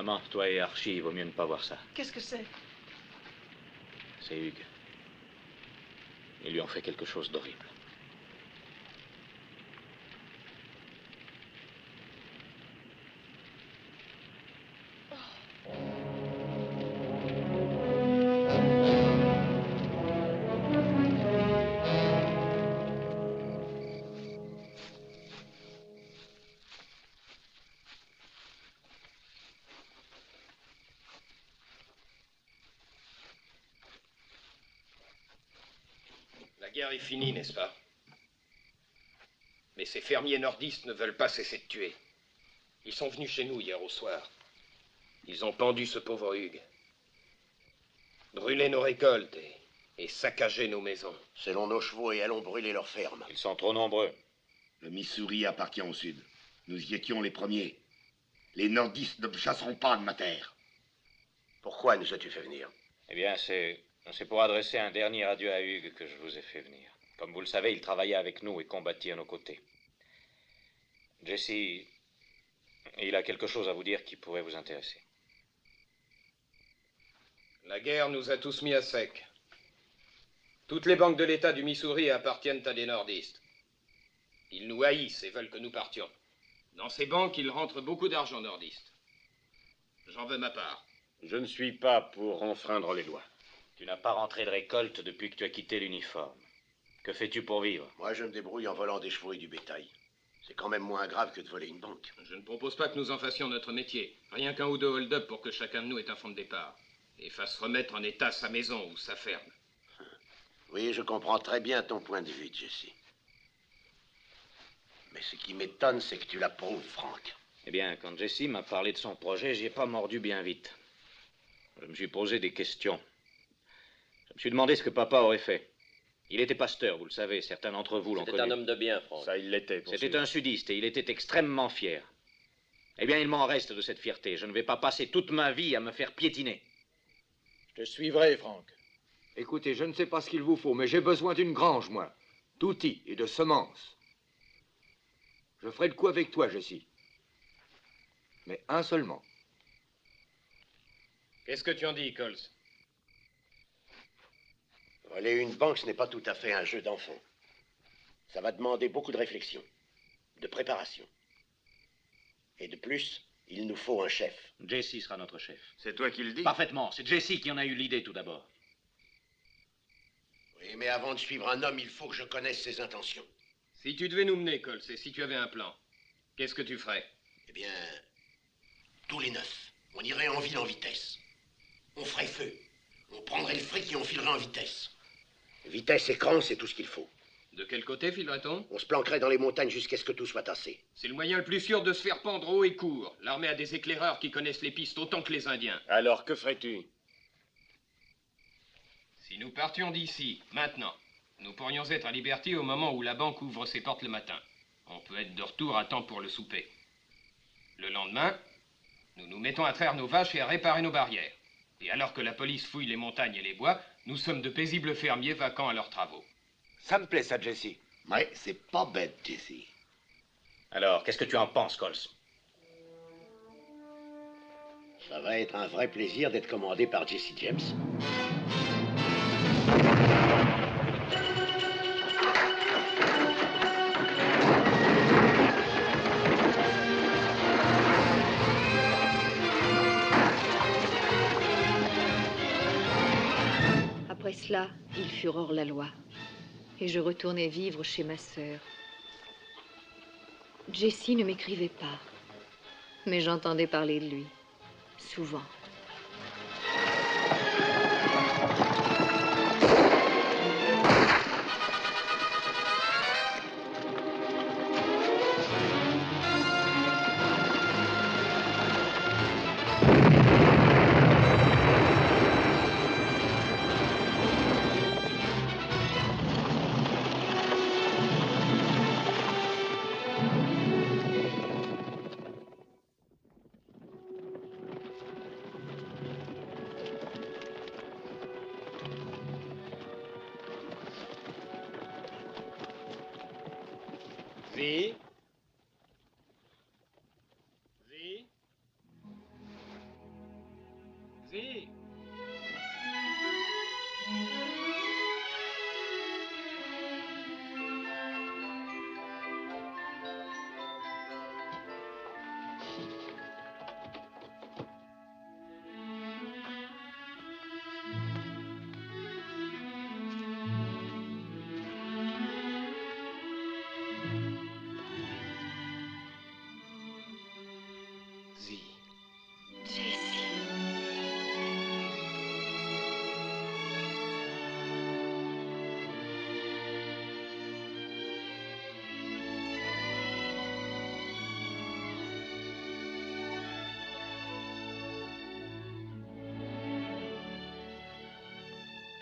[SPEAKER 7] Maman, toi et Archie, il vaut mieux ne pas voir ça.
[SPEAKER 15] Qu'est-ce que c'est?
[SPEAKER 7] C'est Hugues. Ils lui ont fait quelque chose d'horrible.
[SPEAKER 1] La guerre est finie, n'est-ce pas? Mais ces fermiers nordistes ne veulent pas cesser de tuer. Ils sont venus chez nous hier au soir. Ils ont pendu ce pauvre Hugues. Brûlé nos récoltes et saccagé nos maisons.
[SPEAKER 17] Selon nos chevaux et allons brûler leurs fermes.
[SPEAKER 7] Ils sont trop nombreux.
[SPEAKER 18] Le Missouri appartient au Sud. Nous y étions les premiers. Les nordistes ne me chasseront pas de ma terre.
[SPEAKER 17] Pourquoi nous as-tu fait venir?
[SPEAKER 7] Eh bien, c'est pour adresser un dernier adieu à Hugues que je vous ai fait venir. Comme vous le savez, il travaillait avec nous et combattit à nos côtés. Jesse, il a quelque chose à vous dire qui pourrait vous intéresser.
[SPEAKER 1] La guerre nous a tous mis à sec. Toutes les banques de l'État du Missouri appartiennent à des nordistes. Ils nous haïssent et veulent que nous partions. Dans ces banques, il rentre beaucoup d'argent nordiste. J'en veux ma part.
[SPEAKER 8] Je ne suis pas pour enfreindre les lois.
[SPEAKER 7] Tu n'as pas rentré de récolte depuis que tu as quitté l'uniforme. Que fais-tu pour vivre?
[SPEAKER 17] Moi, je me débrouille en volant des chevaux et du bétail. C'est quand même moins grave que de voler une banque.
[SPEAKER 1] Je ne propose pas que nous en fassions notre métier. Rien qu'un ou deux hold-up pour que chacun de nous ait un fonds de départ. Et fasse remettre en état sa maison ou sa ferme.
[SPEAKER 17] Oui, je comprends très bien ton point de vue, Jesse. Mais ce qui m'étonne, c'est que tu l'approuves, Frank.
[SPEAKER 7] Eh bien, quand Jesse m'a parlé de son projet, j'y ai pas mordu bien vite. Je me suis posé des questions. Je me suis demandé ce que papa aurait fait. Il était pasteur, vous le savez, certains d'entre vous l'ont connu.
[SPEAKER 8] C'était un homme de bien, Franck. Ça, il l'était.
[SPEAKER 7] C'était un sudiste et il était extrêmement fier. Eh bien, il m'en reste de cette fierté. Je ne vais pas passer toute ma vie à me faire piétiner.
[SPEAKER 19] Je te suivrai, Franck. Écoutez, je ne sais pas ce qu'il vous faut, mais j'ai besoin d'une grange, moi. D'outils et de semences. Je ferai le coup avec toi, Jesse. Mais un seulement.
[SPEAKER 1] Qu'est-ce que tu en dis, Coles?
[SPEAKER 17] Voler une banque, ce n'est pas tout à fait un jeu d'enfant. Ça va demander beaucoup de réflexion, de préparation. Et de plus, il nous faut un chef.
[SPEAKER 7] Jesse sera notre chef.
[SPEAKER 6] C'est toi qui le dis?
[SPEAKER 7] Parfaitement. C'est Jesse qui en a eu l'idée tout d'abord.
[SPEAKER 17] Oui, mais avant de suivre un homme, il faut que je connaisse ses intentions.
[SPEAKER 1] Si tu devais nous mener, Coles, et si tu avais un plan, qu'est-ce que tu ferais?
[SPEAKER 17] Eh bien, tous les 9, on irait en ville en vitesse. On ferait feu. On prendrait le fric et on filerait en vitesse. Vitesse, écran, c'est tout ce qu'il faut.
[SPEAKER 1] De quel côté filerait-on?
[SPEAKER 17] On se planquerait dans les montagnes jusqu'à ce que tout soit tassé.
[SPEAKER 1] C'est le moyen le plus sûr de se faire pendre haut et court. L'armée a des éclaireurs qui connaissent les pistes autant que les Indiens.
[SPEAKER 8] Alors, que ferais-tu?
[SPEAKER 1] Si nous partions d'ici, maintenant, nous pourrions être à Liberty au moment où la banque ouvre ses portes le matin. On peut être de retour à temps pour le souper. Le lendemain, nous nous mettons à traire nos vaches et à réparer nos barrières. Et alors que la police fouille les montagnes et les bois, nous sommes de paisibles fermiers vacants à leurs travaux.
[SPEAKER 19] Ça me plaît, ça, Jesse.
[SPEAKER 17] Ouais, c'est pas bête, Jesse.
[SPEAKER 7] Alors, qu'est-ce que tu en penses, Coles?
[SPEAKER 17] Ça va être un vrai plaisir d'être commandé par Jesse James.
[SPEAKER 11] Après cela, ils furent hors la loi. Et je retournai vivre chez ma sœur. Jesse ne m'écrivait pas, mais j'entendais parler de lui, souvent.
[SPEAKER 1] Zi? Zi?
[SPEAKER 13] Si.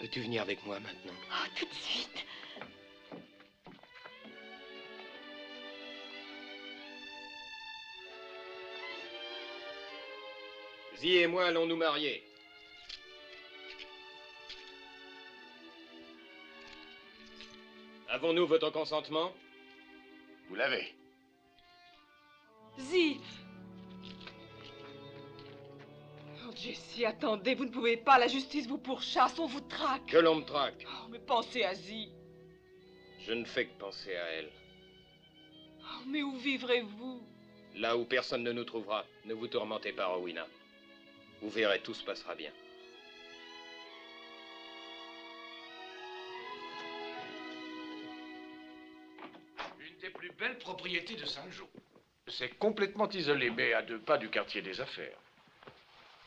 [SPEAKER 13] Peux-tu venir avec moi maintenant?
[SPEAKER 11] Oh, tout de suite.
[SPEAKER 13] Zi et moi allons nous marier. Avons-nous votre consentement?
[SPEAKER 18] Vous l'avez.
[SPEAKER 15] Zi! Oh, Jessie, attendez, vous ne pouvez pas. La justice vous pourchasse, on vous traque.
[SPEAKER 13] Que l'on me traque.
[SPEAKER 15] Oh, mais pensez à Zi.
[SPEAKER 13] Je ne fais que penser à elle.
[SPEAKER 15] Oh, mais où vivrez-vous?
[SPEAKER 13] Là où personne ne nous trouvera. Ne vous tourmentez pas, Rowena. Vous verrez, tout se passera bien.
[SPEAKER 5] Une des plus belles propriétés de Saint-Jean. C'est complètement isolé, mais à 2 pas du quartier des affaires.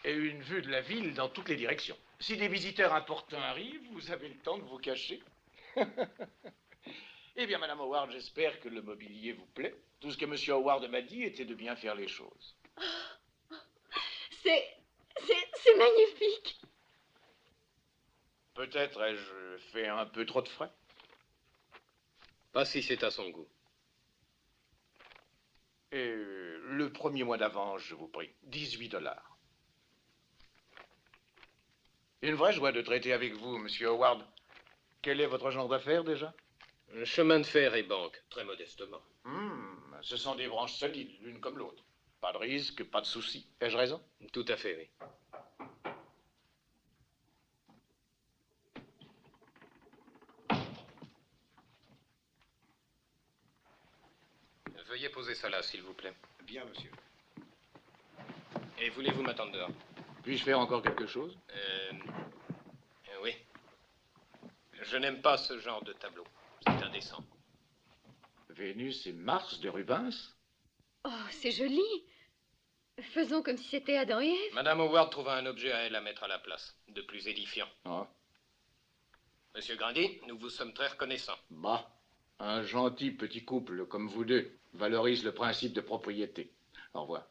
[SPEAKER 5] Et une vue de la ville dans toutes les directions. Si des visiteurs importants arrivent, vous avez le temps de vous cacher. Eh bien, Madame Howard, j'espère que le mobilier vous plaît. Tout ce que Monsieur Howard m'a dit était de bien faire les choses.
[SPEAKER 11] C'est magnifique.
[SPEAKER 5] Peut-être ai-je fait un peu trop de frais.
[SPEAKER 13] Pas si c'est à son goût.
[SPEAKER 5] Et le premier mois d'avance, je vous prie, 18 $. Une vraie joie de traiter avec vous, Monsieur Howard. Quel est votre genre d'affaires, déjà?
[SPEAKER 13] Chemin de fer et banque, très modestement.
[SPEAKER 5] Ce sont des branches solides, l'une comme l'autre. Pas de risque, pas de soucis. Ai-je raison?
[SPEAKER 13] Tout à fait, oui. Veuillez poser ça là, s'il vous plaît.
[SPEAKER 5] Bien, monsieur.
[SPEAKER 13] Et voulez-vous m'attendre dehors?
[SPEAKER 5] Puis-je faire encore quelque chose?
[SPEAKER 13] Oui. Je n'aime pas ce genre de tableau. C'est indécent.
[SPEAKER 5] Vénus et Mars de Rubens?
[SPEAKER 11] Oh, c'est joli. Faisons comme si c'était Adam et Ève.
[SPEAKER 13] Madame Howard trouva un objet à elle à mettre à la place, de plus édifiant.
[SPEAKER 5] Ah.
[SPEAKER 13] Monsieur Grundy, nous vous sommes très reconnaissants.
[SPEAKER 5] Bah, un gentil petit couple comme vous deux valorise le principe de propriété. Au revoir.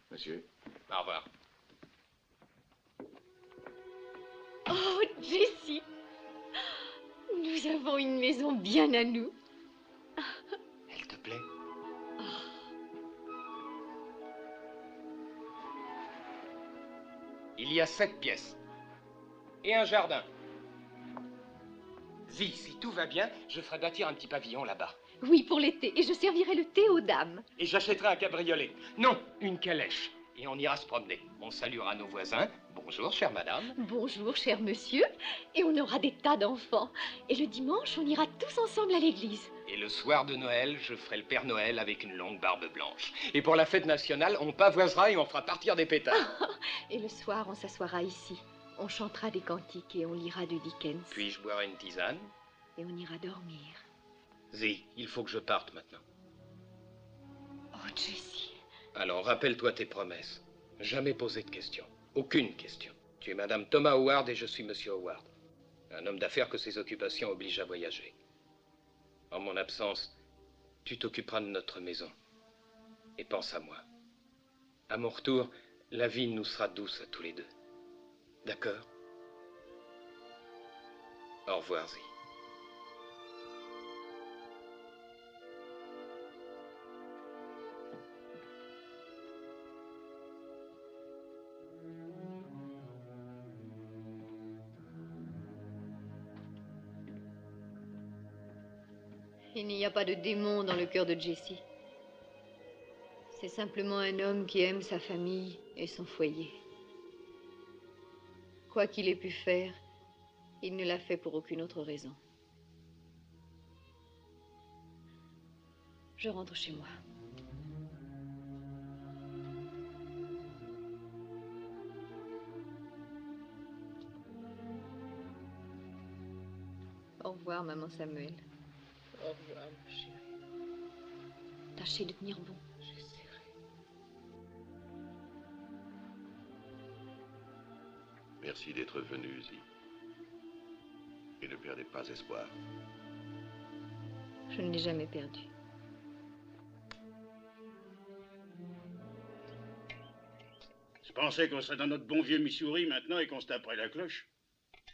[SPEAKER 5] Monsieur.
[SPEAKER 13] Au revoir.
[SPEAKER 11] Oh, Jessie. Nous avons une maison bien à nous.
[SPEAKER 13] Elle te plaît? Il y a 7 pièces. Et un jardin. Zi, si tout va bien, je ferai bâtir un petit pavillon là-bas.
[SPEAKER 11] Oui, pour l'été. Et je servirai le thé aux dames.
[SPEAKER 13] Et j'achèterai un cabriolet. Non, une calèche. Et on ira se promener. On saluera nos voisins. Bonjour, chère madame.
[SPEAKER 11] Bonjour, cher monsieur. Et on aura des tas d'enfants. Et le dimanche, on ira tous ensemble à l'église.
[SPEAKER 13] Et le soir de Noël, je ferai le Père Noël avec une longue barbe blanche. Et pour la fête nationale, on pavoisera et on fera partir des pétards.
[SPEAKER 11] Et le soir, on s'assoira ici. On chantera des cantiques et on lira du Dickens.
[SPEAKER 13] Puis-je boire une tisane?
[SPEAKER 11] Et on ira dormir.
[SPEAKER 13] Zi, il faut que je parte maintenant.
[SPEAKER 11] Oh, Jessie.
[SPEAKER 13] Alors, rappelle-toi tes promesses. Jamais poser de questions. Aucune question. Tu es Madame Thomas Howard et je suis Monsieur Howard. Un homme d'affaires que ses occupations obligent à voyager. En mon absence, tu t'occuperas de notre maison. Et pense à moi. À mon retour, la vie nous sera douce à tous les deux. D'accord? Au revoir, Zi.
[SPEAKER 11] Il n'y a pas de démon dans le cœur de Jessie. C'est simplement un homme qui aime sa famille et son foyer. Quoi qu'il ait pu faire, il ne l'a fait pour aucune autre raison. Je rentre chez moi. Au revoir, maman Samuel.
[SPEAKER 9] Au revoir, ma chérie.
[SPEAKER 11] Tâchez de tenir bon.
[SPEAKER 9] J'essaierai.
[SPEAKER 16] Merci d'être venu, Zi. Et ne perdez pas espoir.
[SPEAKER 11] Je ne l'ai jamais perdu.
[SPEAKER 17] Je pensais qu'on serait dans notre bon vieux Missouri maintenant et qu'on se taperait la cloche.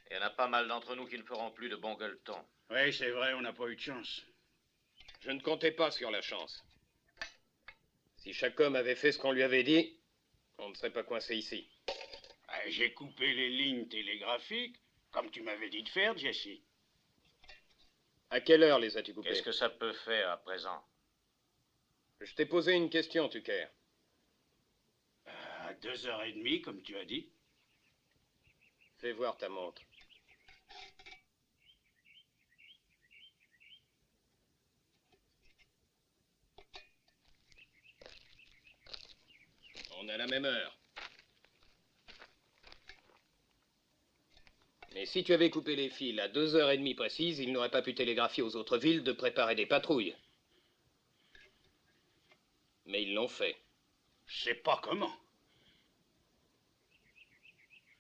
[SPEAKER 7] Il y en a pas mal d'entre nous qui ne feront plus de bon gueuleton.
[SPEAKER 17] Oui, c'est vrai, on n'a pas eu de chance.
[SPEAKER 13] Je ne comptais pas sur la chance. Si chaque homme avait fait ce qu'on lui avait dit, on ne serait pas coincé ici.
[SPEAKER 17] J'ai coupé les lignes télégraphiques, comme tu m'avais dit de faire, Jesse.
[SPEAKER 13] À quelle heure les as-tu coupées?
[SPEAKER 7] Qu'est-ce que ça peut faire à présent?
[SPEAKER 13] Je t'ai posé une question, Tucker.
[SPEAKER 17] À 2h30, comme tu as dit.
[SPEAKER 13] Fais voir ta montre. On a la même heure. Mais si tu avais coupé les fils à 2h30 précises, il n'aurait pas pu télégraphier aux autres villes de préparer des patrouilles. Mais ils l'ont fait.
[SPEAKER 17] Je sais pas comment.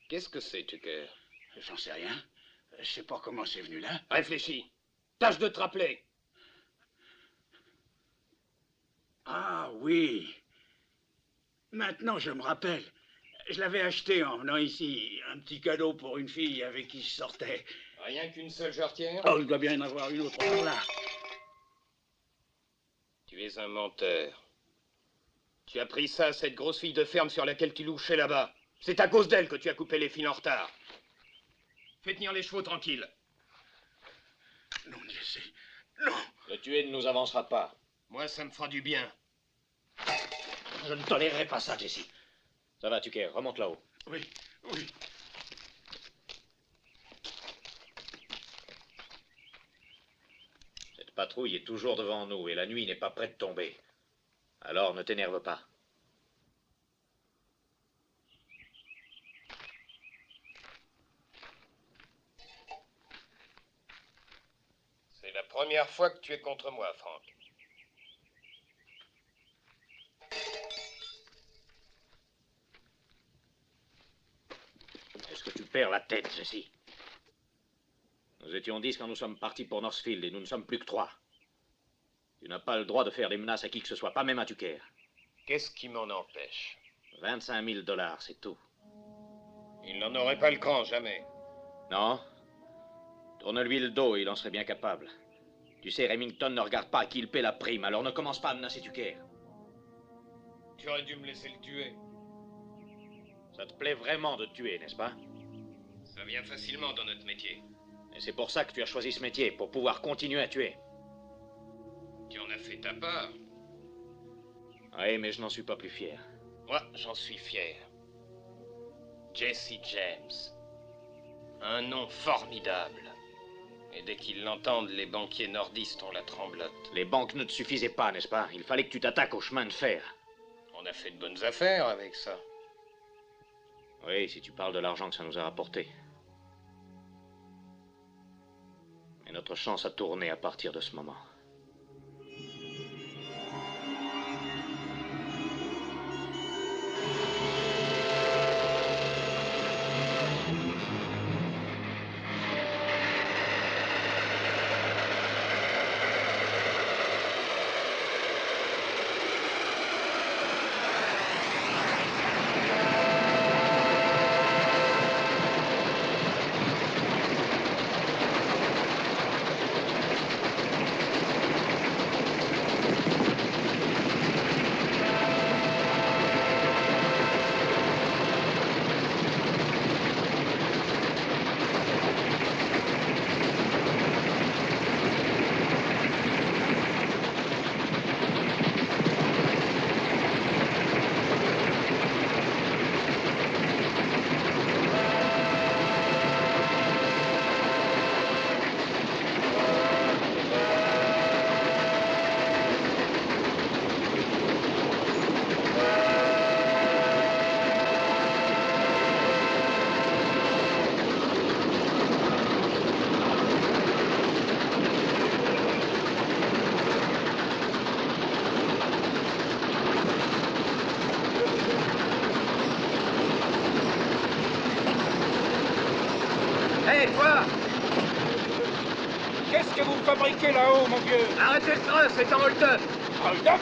[SPEAKER 13] Qu'est-ce que c'est, Tucker?
[SPEAKER 17] J'en sais rien. Je sais pas comment c'est venu là.
[SPEAKER 13] Réfléchis. Tâche de te rappeler.
[SPEAKER 17] Ah oui. Maintenant, je me rappelle. Je l'avais acheté en venant ici. Un petit cadeau pour une fille avec qui je sortais.
[SPEAKER 13] Rien qu'une seule jarretière?
[SPEAKER 17] Oh, il doit bien y en avoir une autre par là.
[SPEAKER 13] Tu es un menteur. Tu as pris ça à cette grosse fille de ferme sur laquelle tu louchais là-bas. C'est à cause d'elle que tu as coupé les fils en retard. Fais tenir les chevaux tranquilles.
[SPEAKER 17] Non, Jesse. Non.
[SPEAKER 7] Le tuer ne nous avancera pas.
[SPEAKER 13] Moi, ça me fera du bien.
[SPEAKER 17] Je ne tolérerai pas ça, Jesse.
[SPEAKER 7] Ça va, Tucker, remonte là-haut.
[SPEAKER 17] Oui, oui.
[SPEAKER 7] Cette patrouille est toujours devant nous et la nuit n'est pas prête de tomber. Alors ne t'énerve pas.
[SPEAKER 13] C'est la première fois que tu es contre moi, Frank.
[SPEAKER 7] Est-ce que tu perds la tête, Jesse? Nous étions 10 quand nous sommes partis pour Northfield et nous ne sommes plus que 3. Tu n'as pas le droit de faire des menaces à qui que ce soit, pas même à Tucker.
[SPEAKER 13] Qu'est-ce qui m'en empêche?
[SPEAKER 7] 25 000 $, c'est tout.
[SPEAKER 13] Il n'en aurait pas le cran, jamais.
[SPEAKER 7] Non? Tourne-lui le dos, il en serait bien capable. Tu sais, Remington ne regarde pas à qui il paie la prime, alors ne commence pas à menacer Tucker.
[SPEAKER 13] Tu aurais dû me laisser le tuer.
[SPEAKER 7] Ça te plaît vraiment de tuer, n'est-ce pas?
[SPEAKER 13] Ça vient facilement dans notre métier.
[SPEAKER 7] Et c'est pour ça que tu as choisi ce métier, pour pouvoir continuer à tuer.
[SPEAKER 13] Tu en as fait ta part.
[SPEAKER 7] Oui, mais je n'en suis pas plus fier.
[SPEAKER 13] Moi, j'en suis fier. Jesse James. Un nom formidable. Et dès qu'ils l'entendent, les banquiers nordistes ont la tremblote.
[SPEAKER 7] Les banques ne te suffisaient pas, n'est-ce pas? Il fallait que tu t'attaques au chemin de fer.
[SPEAKER 13] On a fait de bonnes affaires avec ça.
[SPEAKER 7] Oui, si tu parles de l'argent que ça nous a rapporté. Mais notre chance a tourné à partir de ce moment.
[SPEAKER 5] que vous fabriquez là-haut, mon vieux?
[SPEAKER 3] Arrêtez le train, c'est un hold-up.
[SPEAKER 5] Hold-up?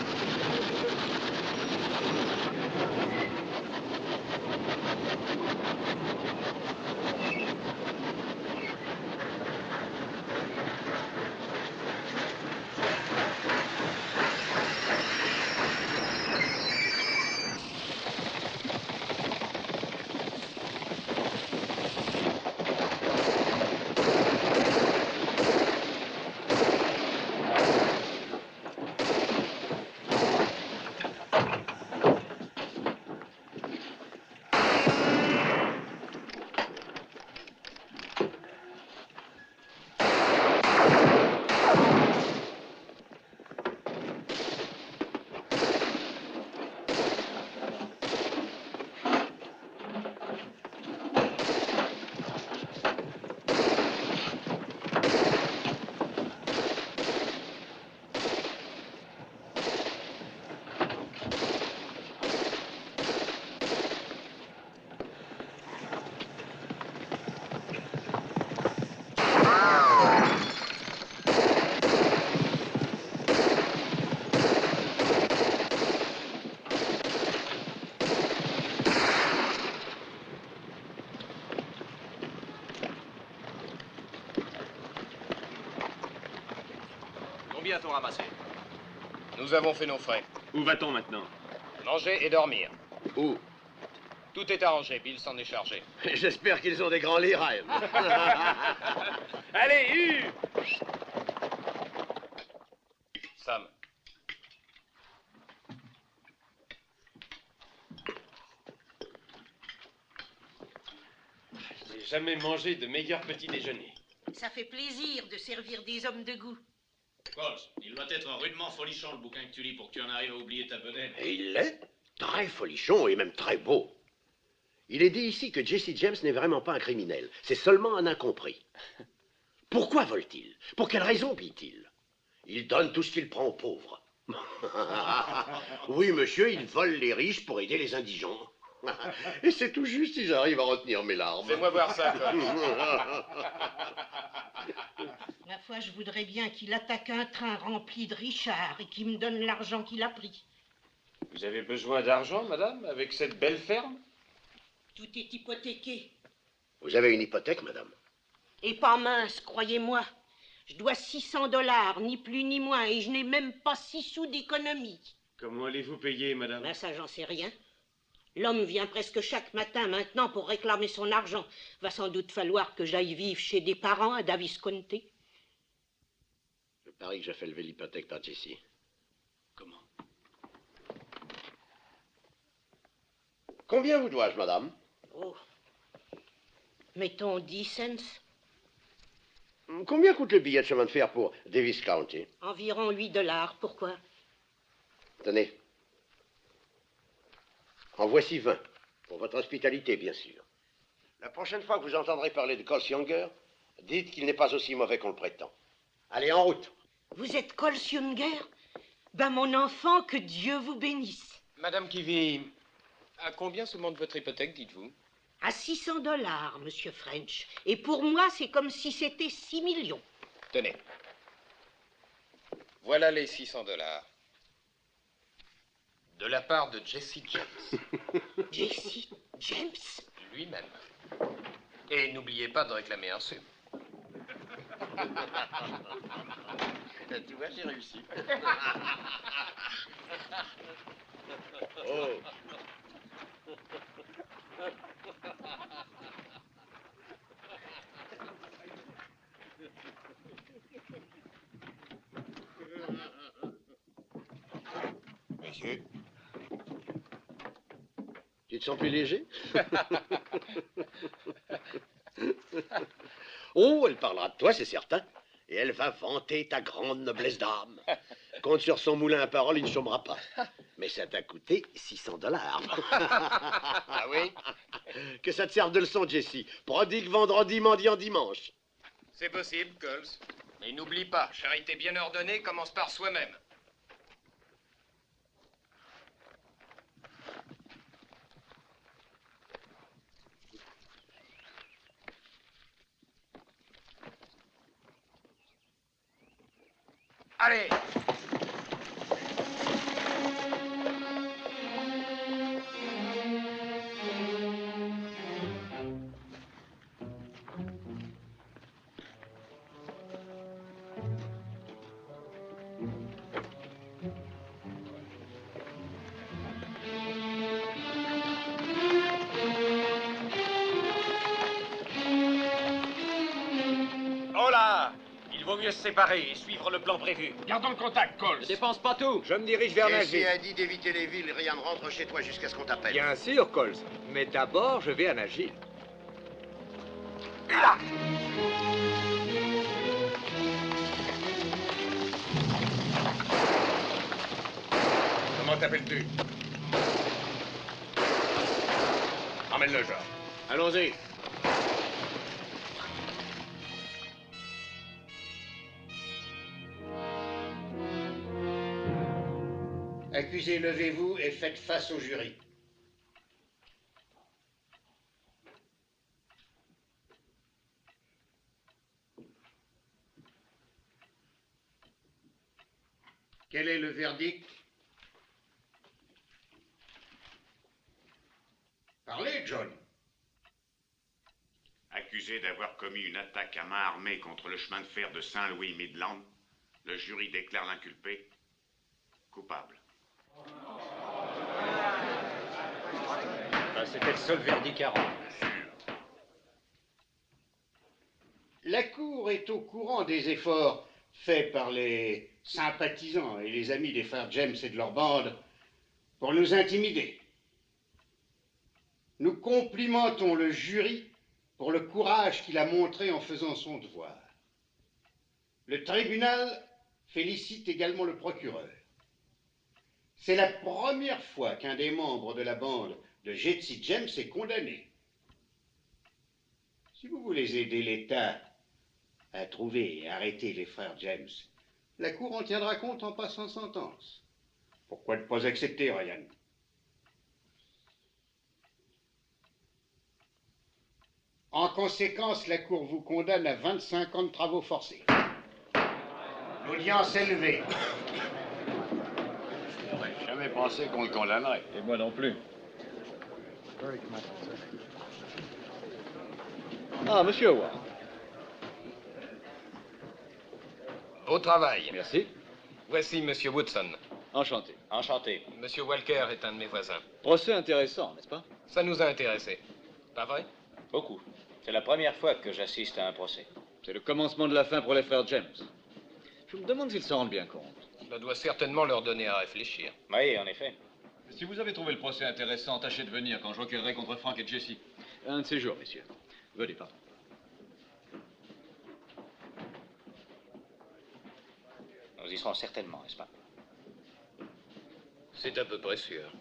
[SPEAKER 1] Combien a-t-on ramassé? Nous avons fait nos frais.
[SPEAKER 6] Où va-t-on maintenant?
[SPEAKER 1] Manger et dormir.
[SPEAKER 6] Où?
[SPEAKER 1] Tout est arrangé, Bill s'en est chargé.
[SPEAKER 17] J'espère qu'ils ont des grands lits, Ryan.
[SPEAKER 5] Allez, Hugh!
[SPEAKER 1] Sam.
[SPEAKER 13] J'ai jamais mangé de meilleur petit déjeuner.
[SPEAKER 14] Ça fait plaisir de servir des hommes de goût.
[SPEAKER 4] Coles, il doit être rudement folichon, le bouquin que tu lis, pour que tu en arrives à oublier ta bedaine.
[SPEAKER 17] Et il l'est. Très folichon et même très beau. Il est dit ici que Jesse James n'est vraiment pas un criminel. C'est seulement un incompris. Pourquoi vole-t-il? Pour quelle raison pille-t-il? Il donne tout ce qu'il prend aux pauvres. Oui, monsieur, il vole les riches pour aider les indigents. Et c'est tout juste si j'arrive à retenir mes larmes.
[SPEAKER 1] Fais-moi voir ça, Coles.
[SPEAKER 20] Ma foi, je voudrais bien qu'il attaque un train rempli de Richard et qu'il me donne l'argent qu'il a pris.
[SPEAKER 13] Vous avez besoin d'argent, madame, avec cette belle ferme?
[SPEAKER 20] Tout est hypothéqué.
[SPEAKER 17] Vous avez une hypothèque, madame?
[SPEAKER 20] Et pas mince, croyez-moi. Je dois 600 $, ni plus ni moins, et je n'ai même pas 6 sous d'économie.
[SPEAKER 13] Comment allez-vous payer, madame?
[SPEAKER 20] Ben ça, j'en sais rien. L'homme vient presque chaque matin maintenant pour réclamer son argent. Va sans doute falloir que j'aille vivre chez des parents à Davis-County.
[SPEAKER 17] Je parie que je fais lever l'hypothèque par Jesse.
[SPEAKER 13] Comment?
[SPEAKER 17] Combien vous dois-je, madame?
[SPEAKER 20] Oh. Mettons 10 cents.
[SPEAKER 17] Combien coûte le billet de chemin de fer pour Davis County?
[SPEAKER 20] Environ 8 $. Pourquoi?
[SPEAKER 17] Tenez. En voici 20. Pour votre hospitalité, bien sûr. La prochaine fois que vous entendrez parler de Coles Younger, dites qu'il n'est pas aussi mauvais qu'on le prétend. Allez, en route.
[SPEAKER 20] Vous êtes Coles Younger? Ben, mon enfant, que Dieu vous bénisse.
[SPEAKER 13] Madame Kivy, à combien se monte votre hypothèque, dites-vous?
[SPEAKER 20] À 600 $, monsieur French. Et pour moi, c'est comme si c'était 6 millions.
[SPEAKER 13] Tenez. Voilà les 600 $. De la part de Jesse James.
[SPEAKER 20] Jesse James?
[SPEAKER 13] Lui-même. Et n'oubliez pas de réclamer un sou.
[SPEAKER 17] Tu vois, j'ai réussi. Oh.
[SPEAKER 12] Monsieur?
[SPEAKER 17] Tu te sens plus léger? Oh, elle parlera de toi, c'est certain. Et elle va vanter ta grande noblesse d'âme. Compte sur son moulin à parole, il ne chômera pas. Mais ça t'a coûté 600 $.
[SPEAKER 1] Ah oui?
[SPEAKER 17] Que ça te serve de leçon, Jesse. Prodigue vendredi, mendiant dimanche.
[SPEAKER 1] C'est possible, Coles. Mais n'oublie pas, charité bien ordonnée commence par soi-même.
[SPEAKER 5] Allez!
[SPEAKER 3] Oh là! Il vaut mieux se séparer et suivre le plan prévu.
[SPEAKER 5] Gardons le contact, Coles.
[SPEAKER 3] Ne dépense pas tout.
[SPEAKER 17] Je me dirige vers
[SPEAKER 3] Jesse
[SPEAKER 17] Nashville.
[SPEAKER 3] a
[SPEAKER 17] dit d'éviter les villes. Ryan, rentre chez toi jusqu'à ce qu'on t'appelle.
[SPEAKER 19] Bien sûr, Coles. Mais d'abord, je vais à Nashville.
[SPEAKER 5] Comment t'appelles-tu? Emmène-le, genre.
[SPEAKER 17] Allons-y. Accusé, levez-vous et faites face au jury. Quel est le verdict? Parlez, John.
[SPEAKER 2] Accusé d'avoir commis une attaque à main armée contre le chemin de fer de Saint-Louis-Midland, le jury déclare l'inculpé coupable.
[SPEAKER 3] C'était le seul verdict à rendre.
[SPEAKER 17] La Cour est au courant des efforts faits par les sympathisants et les amis des frères James et de leur bande pour nous intimider. Nous complimentons le jury pour le courage qu'il a montré en faisant son devoir. Le tribunal félicite également le procureur. C'est la première fois qu'un des membres de la bande de Jesse James est condamné. Si vous voulez aider l'État à trouver et arrêter les frères James, la Cour en tiendra compte en passant sentence. Pourquoi ne pas accepter, Ryan? En conséquence, la Cour vous condamne à 25 ans de travaux forcés. L'audience est levée.
[SPEAKER 6] Je n'aurais jamais pensé qu'on le condamnerait.
[SPEAKER 3] Et moi non plus.
[SPEAKER 13] Ah, monsieur Howard.
[SPEAKER 19] Beau travail.
[SPEAKER 13] Merci.
[SPEAKER 19] Voici monsieur Woodson.
[SPEAKER 13] Enchanté.
[SPEAKER 7] Enchanté.
[SPEAKER 19] Monsieur Walker est un de mes voisins.
[SPEAKER 13] Procès intéressant, n'est-ce pas?
[SPEAKER 19] Ça nous a intéressés. Pas vrai?
[SPEAKER 7] Beaucoup. C'est la première fois que j'assiste à un procès.
[SPEAKER 13] C'est le commencement de la fin pour les frères James. Je me demande s'ils s'en rendent bien compte.
[SPEAKER 19] Ça doit certainement leur donner à réfléchir.
[SPEAKER 7] Oui, en effet.
[SPEAKER 13] Si vous avez trouvé le procès intéressant, tâchez de venir quand je requerrai contre Frank et Jesse. Un de ces jours, messieurs. Venez, pardon.
[SPEAKER 7] Nous y serons certainement, n'est-ce pas?
[SPEAKER 19] C'est à peu près sûr.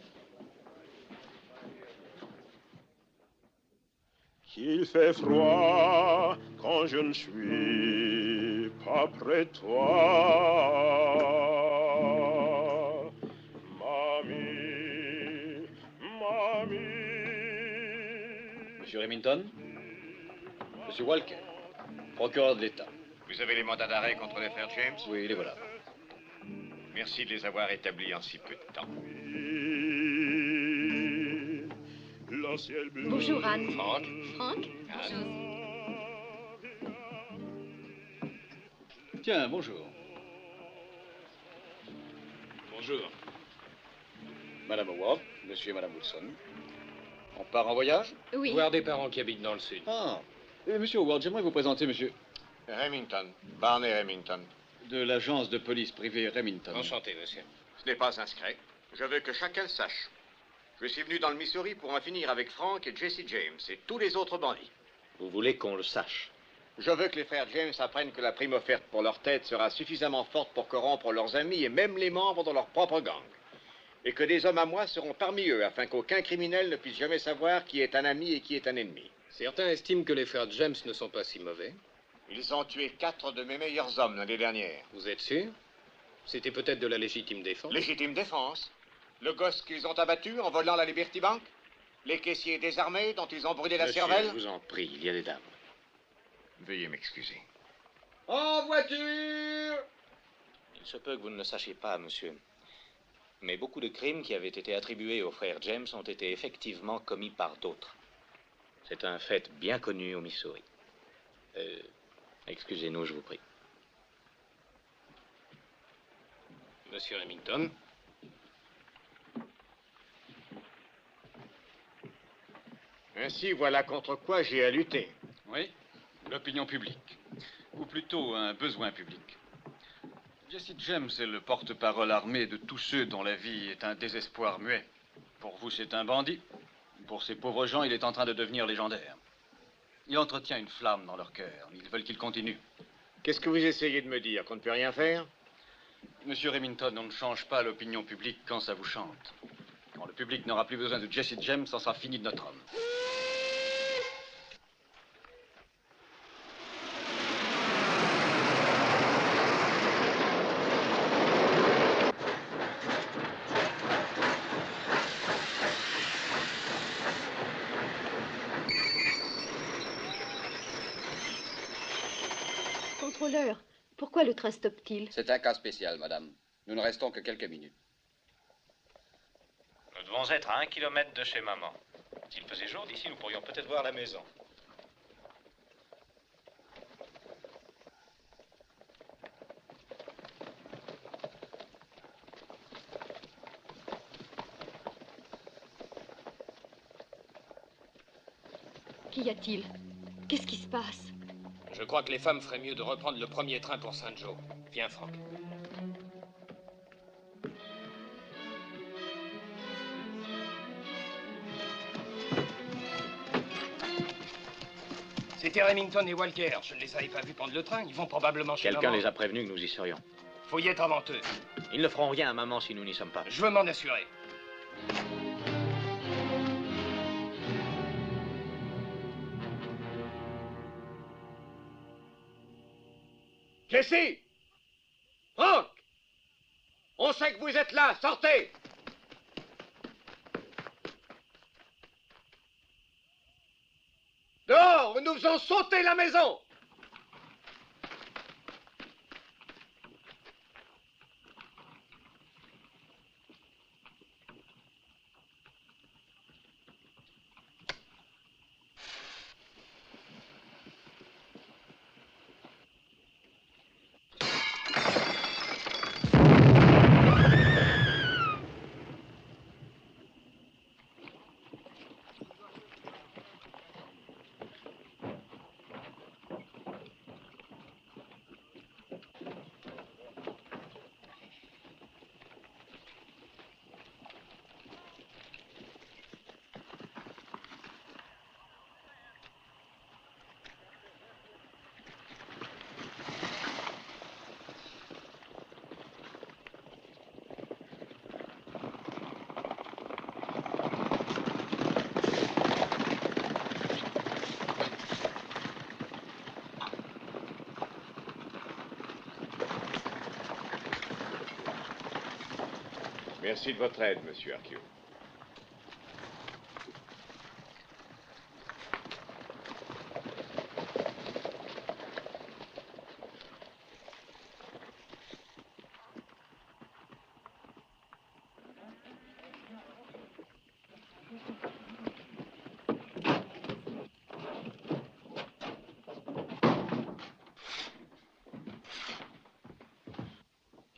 [SPEAKER 21] Qu'il fait froid quand je ne suis pas près de toi. Mamie, mamie.
[SPEAKER 13] Monsieur Remington? Monsieur Walker, procureur de l'État.
[SPEAKER 6] Vous avez les mandats d'arrêt contre les frères James?
[SPEAKER 13] Oui, les voilà.
[SPEAKER 6] Merci de les avoir établis en si peu de temps.
[SPEAKER 11] Bonjour, Anne.
[SPEAKER 6] Frank.
[SPEAKER 11] Frank?
[SPEAKER 13] Tiens, bonjour.
[SPEAKER 19] Bonjour.
[SPEAKER 13] Madame Howard, monsieur et madame Wilson. On part en voyage?
[SPEAKER 11] Oui.
[SPEAKER 19] Voir des parents qui habitent dans le sud.
[SPEAKER 13] Ah. Monsieur Howard, j'aimerais vous présenter monsieur...
[SPEAKER 6] Remington. Barney Remington.
[SPEAKER 13] De l'agence de police privée Remington.
[SPEAKER 19] Enchanté, monsieur.
[SPEAKER 17] Ce n'est pas un secret. Je veux que chacun le sache. Je suis venu dans le Missouri pour en finir avec Frank et Jesse James et tous les autres bandits.
[SPEAKER 7] Vous voulez qu'on le sache?
[SPEAKER 8] Je veux que les frères James apprennent que la prime offerte pour leur tête sera suffisamment forte pour corrompre leurs amis et même les membres de leur propre gang. Et que des hommes à moi seront parmi eux afin qu'aucun criminel ne puisse jamais savoir qui est un ami et qui est un ennemi.
[SPEAKER 19] Certains estiment que les frères James ne sont pas si mauvais.
[SPEAKER 17] Ils ont tué 4 de mes meilleurs hommes l'année dernière.
[SPEAKER 19] Vous êtes sûr? C'était peut-être de la légitime défense.
[SPEAKER 17] Légitime défense? Le gosse qu'ils ont abattu en volant la Liberty Bank? Les caissiers désarmés dont ils ont brûlé la cervelle?
[SPEAKER 8] Je vous en prie, il y a des dames.
[SPEAKER 6] Veuillez m'excuser.
[SPEAKER 17] En voiture!
[SPEAKER 7] Il se peut que vous ne le sachiez pas, monsieur. Mais beaucoup de crimes qui avaient été attribués au frère James ont été effectivement commis par d'autres. C'est un fait bien connu au Missouri. Excusez-nous, je vous prie.
[SPEAKER 13] Monsieur Remington.
[SPEAKER 19] Ainsi, voilà contre quoi j'ai à lutter.
[SPEAKER 10] Oui, l'opinion publique. Ou plutôt un besoin public. Jesse James est le porte-parole armé de tous ceux dont la vie est un désespoir muet. Pour vous, c'est un bandit. Pour ces pauvres gens, il est en train de devenir légendaire. Il entretient une flamme dans leur cœur. Ils veulent qu'il continue.
[SPEAKER 19] Qu'est-ce que vous essayez de me dire? Qu'on ne peut rien faire?
[SPEAKER 10] Monsieur Remington, on ne change pas l'opinion publique quand ça vous chante. Quand le public n'aura plus besoin de Jesse James, ça sera fini de notre homme.
[SPEAKER 11] Contrôleur, pourquoi le train stoppe-t-il?
[SPEAKER 22] C'est un cas spécial, madame. Nous ne restons que quelques minutes.
[SPEAKER 7] Nous devons être à 1 kilomètre de chez maman. S'il faisait jour d'ici, nous pourrions peut-être voir la maison.
[SPEAKER 11] Qu'y a-t-il? Qu'est-ce qui se passe?
[SPEAKER 13] Je crois que les femmes feraient mieux de reprendre le premier train pour St. Joe. Viens, Frank. C'était Remington et Walker. Je ne les avais pas vus prendre le train. Ils vont probablement chez maman.
[SPEAKER 7] Quelqu'un les a prévenus que nous y serions.
[SPEAKER 13] Faut y être avant eux.
[SPEAKER 7] Ils ne feront rien à maman si nous n'y sommes pas.
[SPEAKER 13] Je veux m'en assurer.
[SPEAKER 19] Jesse! Frank! On sait que vous êtes là, sortez! Dehors, nous faisons sauter la maison!
[SPEAKER 8] Merci de votre aide, monsieur Arquio.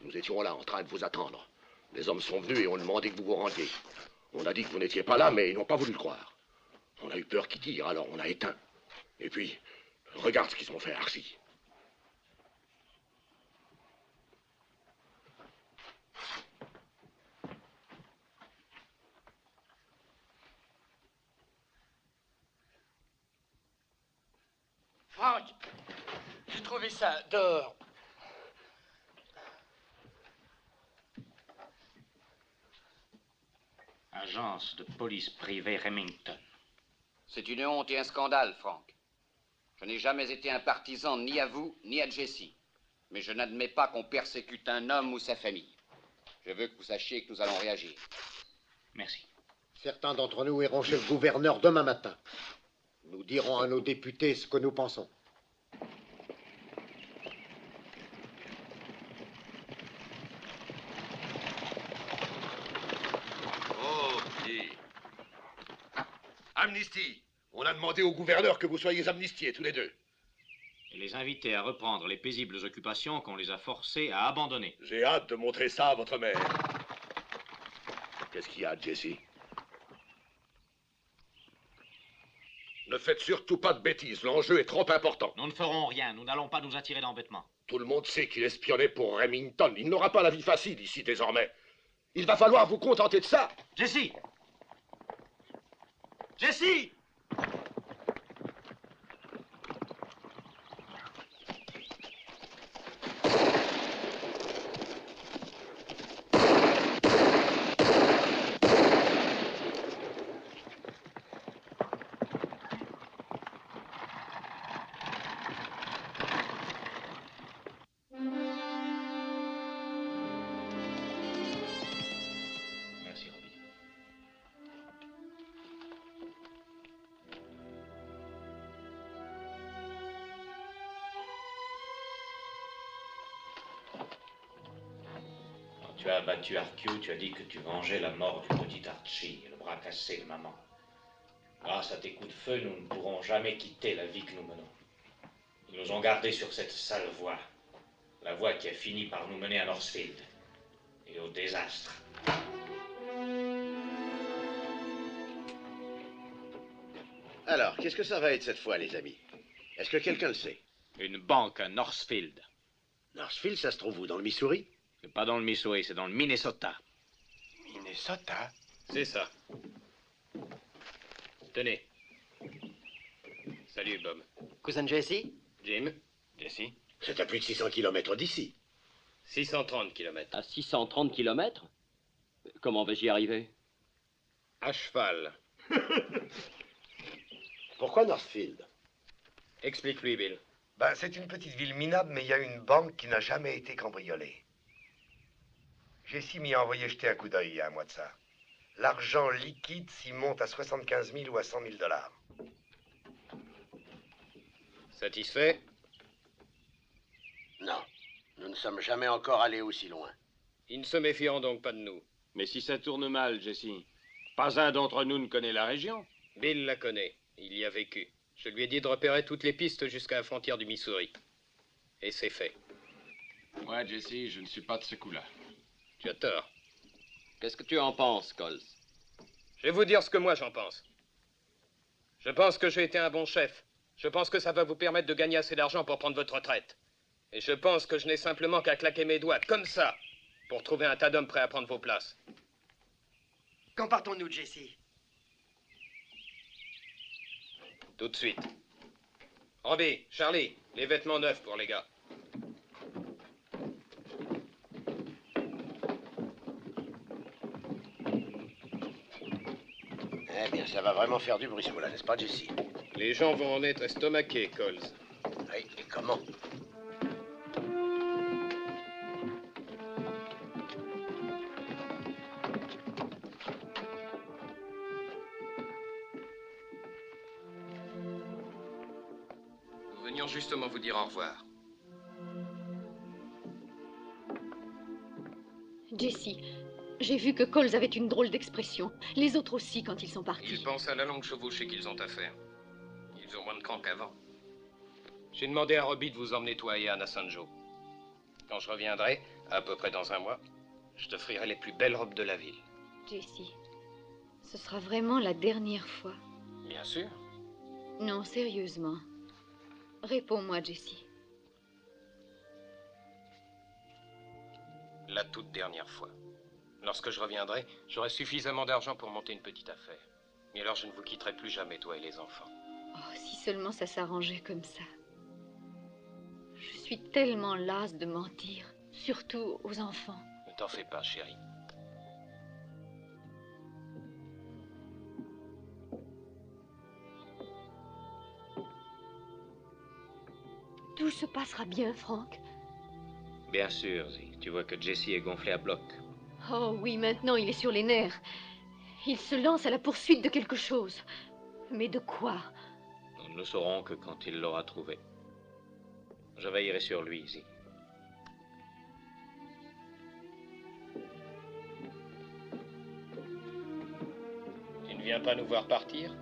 [SPEAKER 17] Nous étions là en train de vous attendre. Les hommes sont venus et ont demandé que vous vous rendiez. On a dit que vous n'étiez pas là, mais ils n'ont pas voulu le croire. On a eu peur qu'ils tirent, alors on a éteint. Et puis, regarde ce qu'ils ont fait à Archie.
[SPEAKER 13] Frank, j'ai trouvé ça dehors.
[SPEAKER 7] Agence de police privée Remington.
[SPEAKER 22] C'est une honte et un scandale, Frank. Je n'ai jamais été un partisan ni à vous, ni à Jesse. Mais je n'admets pas qu'on persécute un homme ou sa famille. Je veux que vous sachiez que nous allons réagir.
[SPEAKER 7] Merci.
[SPEAKER 17] Certains d'entre nous iront chez le gouverneur demain matin. Nous dirons à nos députés ce que nous pensons.
[SPEAKER 2] Amnistie. On a demandé au gouverneur que vous soyez amnistiés, tous les deux.
[SPEAKER 7] Et les inviter à reprendre les paisibles occupations qu'on les a forcés à abandonner.
[SPEAKER 2] J'ai hâte de montrer ça à votre mère. Qu'est-ce qu'il y a, Jesse? Ne faites surtout pas de bêtises, l'enjeu est trop important.
[SPEAKER 7] Nous ne ferons rien, nous n'allons pas nous attirer d'embêtements.
[SPEAKER 2] Tout le monde sait qu'il espionnait pour Remington. Il n'aura pas la vie facile ici désormais. Il va falloir vous contenter de ça.
[SPEAKER 7] Jesse! Jesse! Tu as abattu Arceau, tu as dit que tu vengeais la mort du petit Archie et le bras cassé de maman. Grâce à tes coups de feu, nous ne pourrons jamais quitter la vie que nous menons. Ils nous ont gardés sur cette sale voie. La voie qui a fini par nous mener à Northfield et au désastre.
[SPEAKER 17] Alors, qu'est-ce que ça va être cette fois, les amis? Est-ce que quelqu'un le sait?
[SPEAKER 7] Une banque à Northfield.
[SPEAKER 17] Northfield, ça se trouve où? Dans le Missouri?
[SPEAKER 7] C'est pas dans le Missouri, c'est dans le Minnesota.
[SPEAKER 17] Minnesota?
[SPEAKER 13] C'est ça. Tenez. Salut, Bob.
[SPEAKER 17] Cousin Jesse?
[SPEAKER 13] Jim. Jesse.
[SPEAKER 17] C'est à plus de 600 kilomètres d'ici.
[SPEAKER 13] 630 kilomètres.
[SPEAKER 15] À 630 kilomètres? Comment vais-je y arriver?
[SPEAKER 13] À cheval.
[SPEAKER 17] Pourquoi Northfield?
[SPEAKER 13] Explique-lui, Bill.
[SPEAKER 18] Ben, c'est une petite ville minable, mais il y a une banque qui n'a jamais été cambriolée. Jesse m'y a envoyé jeter un coup d'œil il y a un mois de ça. L'argent liquide s'y monte à 75 000 ou à 100 000 $.
[SPEAKER 13] Satisfait?
[SPEAKER 17] Non. Nous ne sommes jamais encore allés aussi loin.
[SPEAKER 13] Ils ne se méfieront donc pas de nous.
[SPEAKER 21] Mais si ça tourne mal, Jesse, pas un d'entre nous ne connaît la région.
[SPEAKER 13] Bill la connaît. Il y a vécu. Je lui ai dit de repérer toutes les pistes jusqu'à la frontière du Missouri. Et c'est fait.
[SPEAKER 21] Moi, Jesse, je ne suis pas de ce coup-là.
[SPEAKER 13] Tu as tort.
[SPEAKER 15] Qu'est-ce que tu en penses, Coles?
[SPEAKER 13] Je vais vous dire ce que moi j'en pense. Je pense que j'ai été un bon chef. Je pense que ça va vous permettre de gagner assez d'argent pour prendre votre retraite. Et je pense que je n'ai simplement qu'à claquer mes doigts, comme ça, pour trouver un tas d'hommes prêts à prendre vos places.
[SPEAKER 23] Quand partons-nous, Jesse?
[SPEAKER 13] Tout de suite. Robbie, Charlie, les vêtements neufs pour les gars.
[SPEAKER 17] Eh bien, ça va vraiment faire du bruit, ce coup-là, n'est-ce pas, Jesse?
[SPEAKER 13] Les gens vont en être estomaqués, Coles.
[SPEAKER 17] Oui, et comment?
[SPEAKER 13] Nous venions justement vous dire au revoir.
[SPEAKER 11] Jesse, j'ai vu que Coles avait une drôle d'expression. Les autres aussi, quand ils sont partis.
[SPEAKER 13] Ils pensent à la longue chevauchée qu'ils ont à faire. Ils ont moins de cran qu'avant. J'ai demandé à Robbie de vous emmener toi et Anne à San Joe. Quand je reviendrai, à peu près dans un mois, je t'offrirai les plus belles robes de la ville.
[SPEAKER 11] Jesse, ce sera vraiment la dernière fois.
[SPEAKER 13] Bien sûr.
[SPEAKER 11] Non, sérieusement. Réponds-moi, Jesse.
[SPEAKER 13] La toute dernière fois. Lorsque je reviendrai, j'aurai suffisamment d'argent pour monter une petite affaire. Et alors je ne vous quitterai plus jamais, toi et les enfants.
[SPEAKER 11] Oh, si seulement ça s'arrangeait comme ça. Je suis tellement lasse de mentir, surtout aux enfants.
[SPEAKER 13] Ne t'en fais pas, chérie.
[SPEAKER 11] Tout se passera bien, Frank.
[SPEAKER 7] Bien sûr, Zee. Tu vois que Jesse est gonflé à bloc.
[SPEAKER 11] Oh oui, maintenant il est sur les nerfs. Il se lance à la poursuite de quelque chose. Mais de quoi?
[SPEAKER 7] Nous ne le saurons que quand il l'aura trouvé. Je veillerai sur lui, Zee.
[SPEAKER 13] Tu ne viens pas nous voir partir?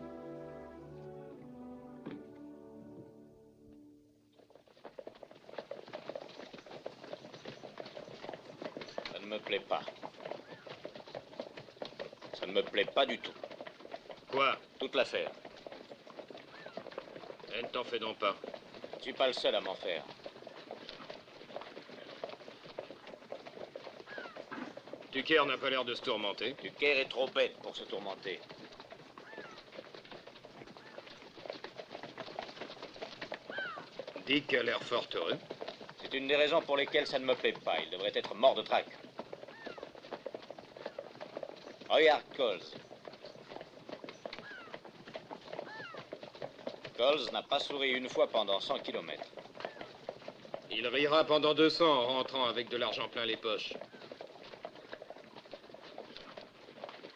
[SPEAKER 7] ne me plaît pas du tout.
[SPEAKER 1] Quoi?
[SPEAKER 7] Toute l'affaire.
[SPEAKER 1] Ne t'en fais donc pas.
[SPEAKER 7] Je ne suis pas le seul à m'en faire.
[SPEAKER 1] Tucker n'a pas l'air de se tourmenter.
[SPEAKER 7] Tucker est trop bête pour se tourmenter.
[SPEAKER 1] Dick a l'air fort heureux.
[SPEAKER 7] C'est une des raisons pour lesquelles ça ne me plaît pas. Il devrait être mort de trac. Regarde Coles. Coles n'a pas souri une fois pendant 100 kilomètres.
[SPEAKER 1] Il rira pendant 200 en rentrant avec de l'argent plein les poches.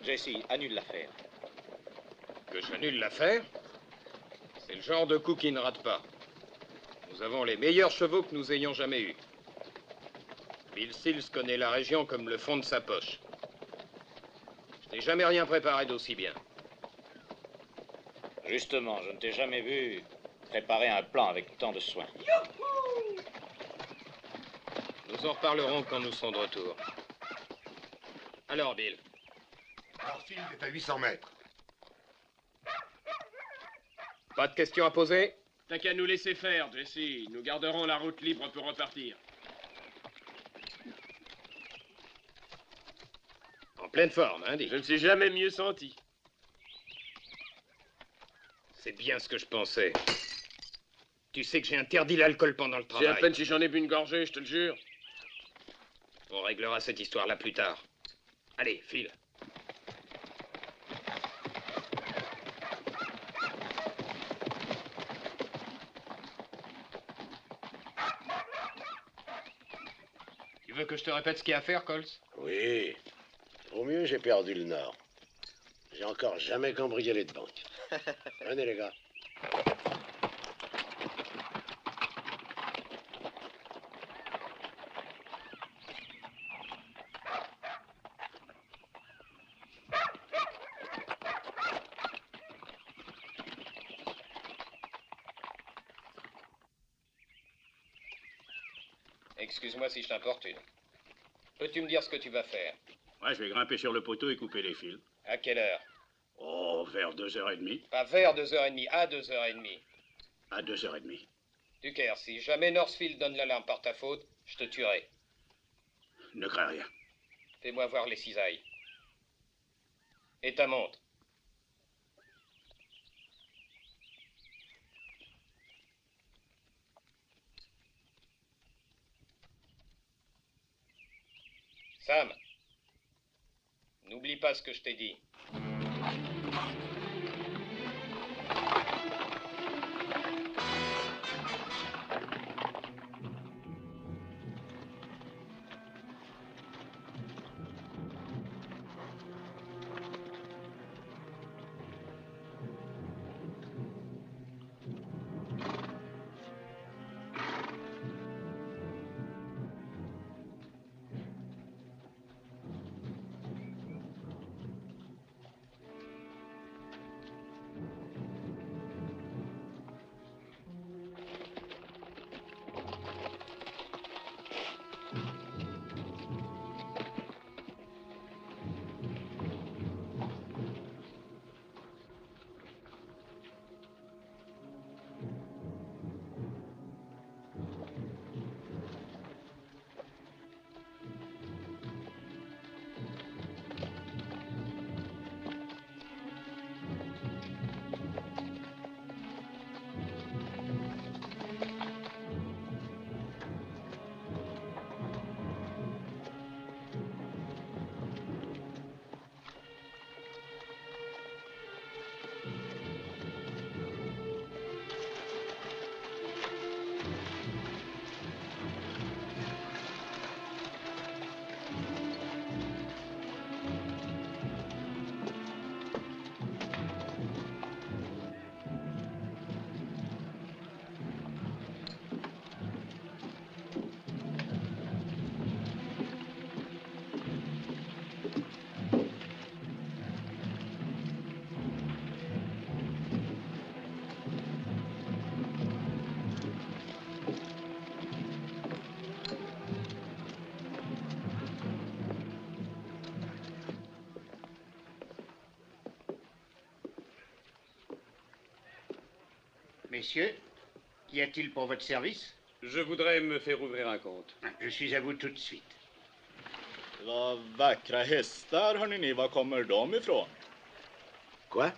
[SPEAKER 7] Jesse, annule l'affaire.
[SPEAKER 1] Que j'annule l'affaire? C'est le genre de coup qui ne rate pas. Nous avons les meilleurs chevaux que nous ayons jamais eus. Bill Sills connaît la région comme le fond de sa poche. Je n'ai jamais rien préparé d'aussi bien.
[SPEAKER 7] Justement, je ne t'ai jamais vu préparer un plan avec tant de soin.
[SPEAKER 1] Nous en reparlerons quand nous serons de retour. Alors, Bill.
[SPEAKER 18] Northfield est à 800 mètres.
[SPEAKER 1] Pas de questions à poser?
[SPEAKER 21] T'as qu'à nous laisser faire, Jesse. Nous garderons la route libre pour repartir.
[SPEAKER 1] En pleine forme, hein, Dick?
[SPEAKER 21] Je ne me suis jamais mieux senti.
[SPEAKER 1] C'est bien ce que je pensais. Tu sais que j'ai interdit l'alcool pendant le travail.
[SPEAKER 21] C'est à peine si j'en ai bu une gorgée, je te le jure.
[SPEAKER 1] On réglera cette histoire-là plus tard. Allez, file. Tu veux que je te répète ce qu'il y a à faire, Coles?
[SPEAKER 17] Oui. Au mieux, j'ai perdu le nord. J'ai encore jamais cambriolé de banque. Venez, les gars.
[SPEAKER 1] Excuse-moi si je t'importune. Peux-tu me dire ce que tu vas faire?
[SPEAKER 9] Ouais, je vais grimper sur le poteau et couper les fils.
[SPEAKER 1] À quelle heure?
[SPEAKER 9] Oh, vers 2h30.
[SPEAKER 1] Pas vers 2h30, à 2h30.
[SPEAKER 9] À 2h30.
[SPEAKER 1] Tucker, si jamais Northfield donne l'alarme par ta faute, je te tuerai.
[SPEAKER 9] Ne crains rien.
[SPEAKER 1] Fais-moi voir les cisailles. Et ta montre. Sam, n'oublie pas ce que je t'ai dit.
[SPEAKER 9] Messieurs, qu'y a-t-il pour votre service?
[SPEAKER 4] Je voudrais me faire ouvrir un compte.
[SPEAKER 9] Je suis à vous tout de suite.
[SPEAKER 21] Vad vackra hästar, hörni ni. Var kommer de ifrån?
[SPEAKER 17] Quoi?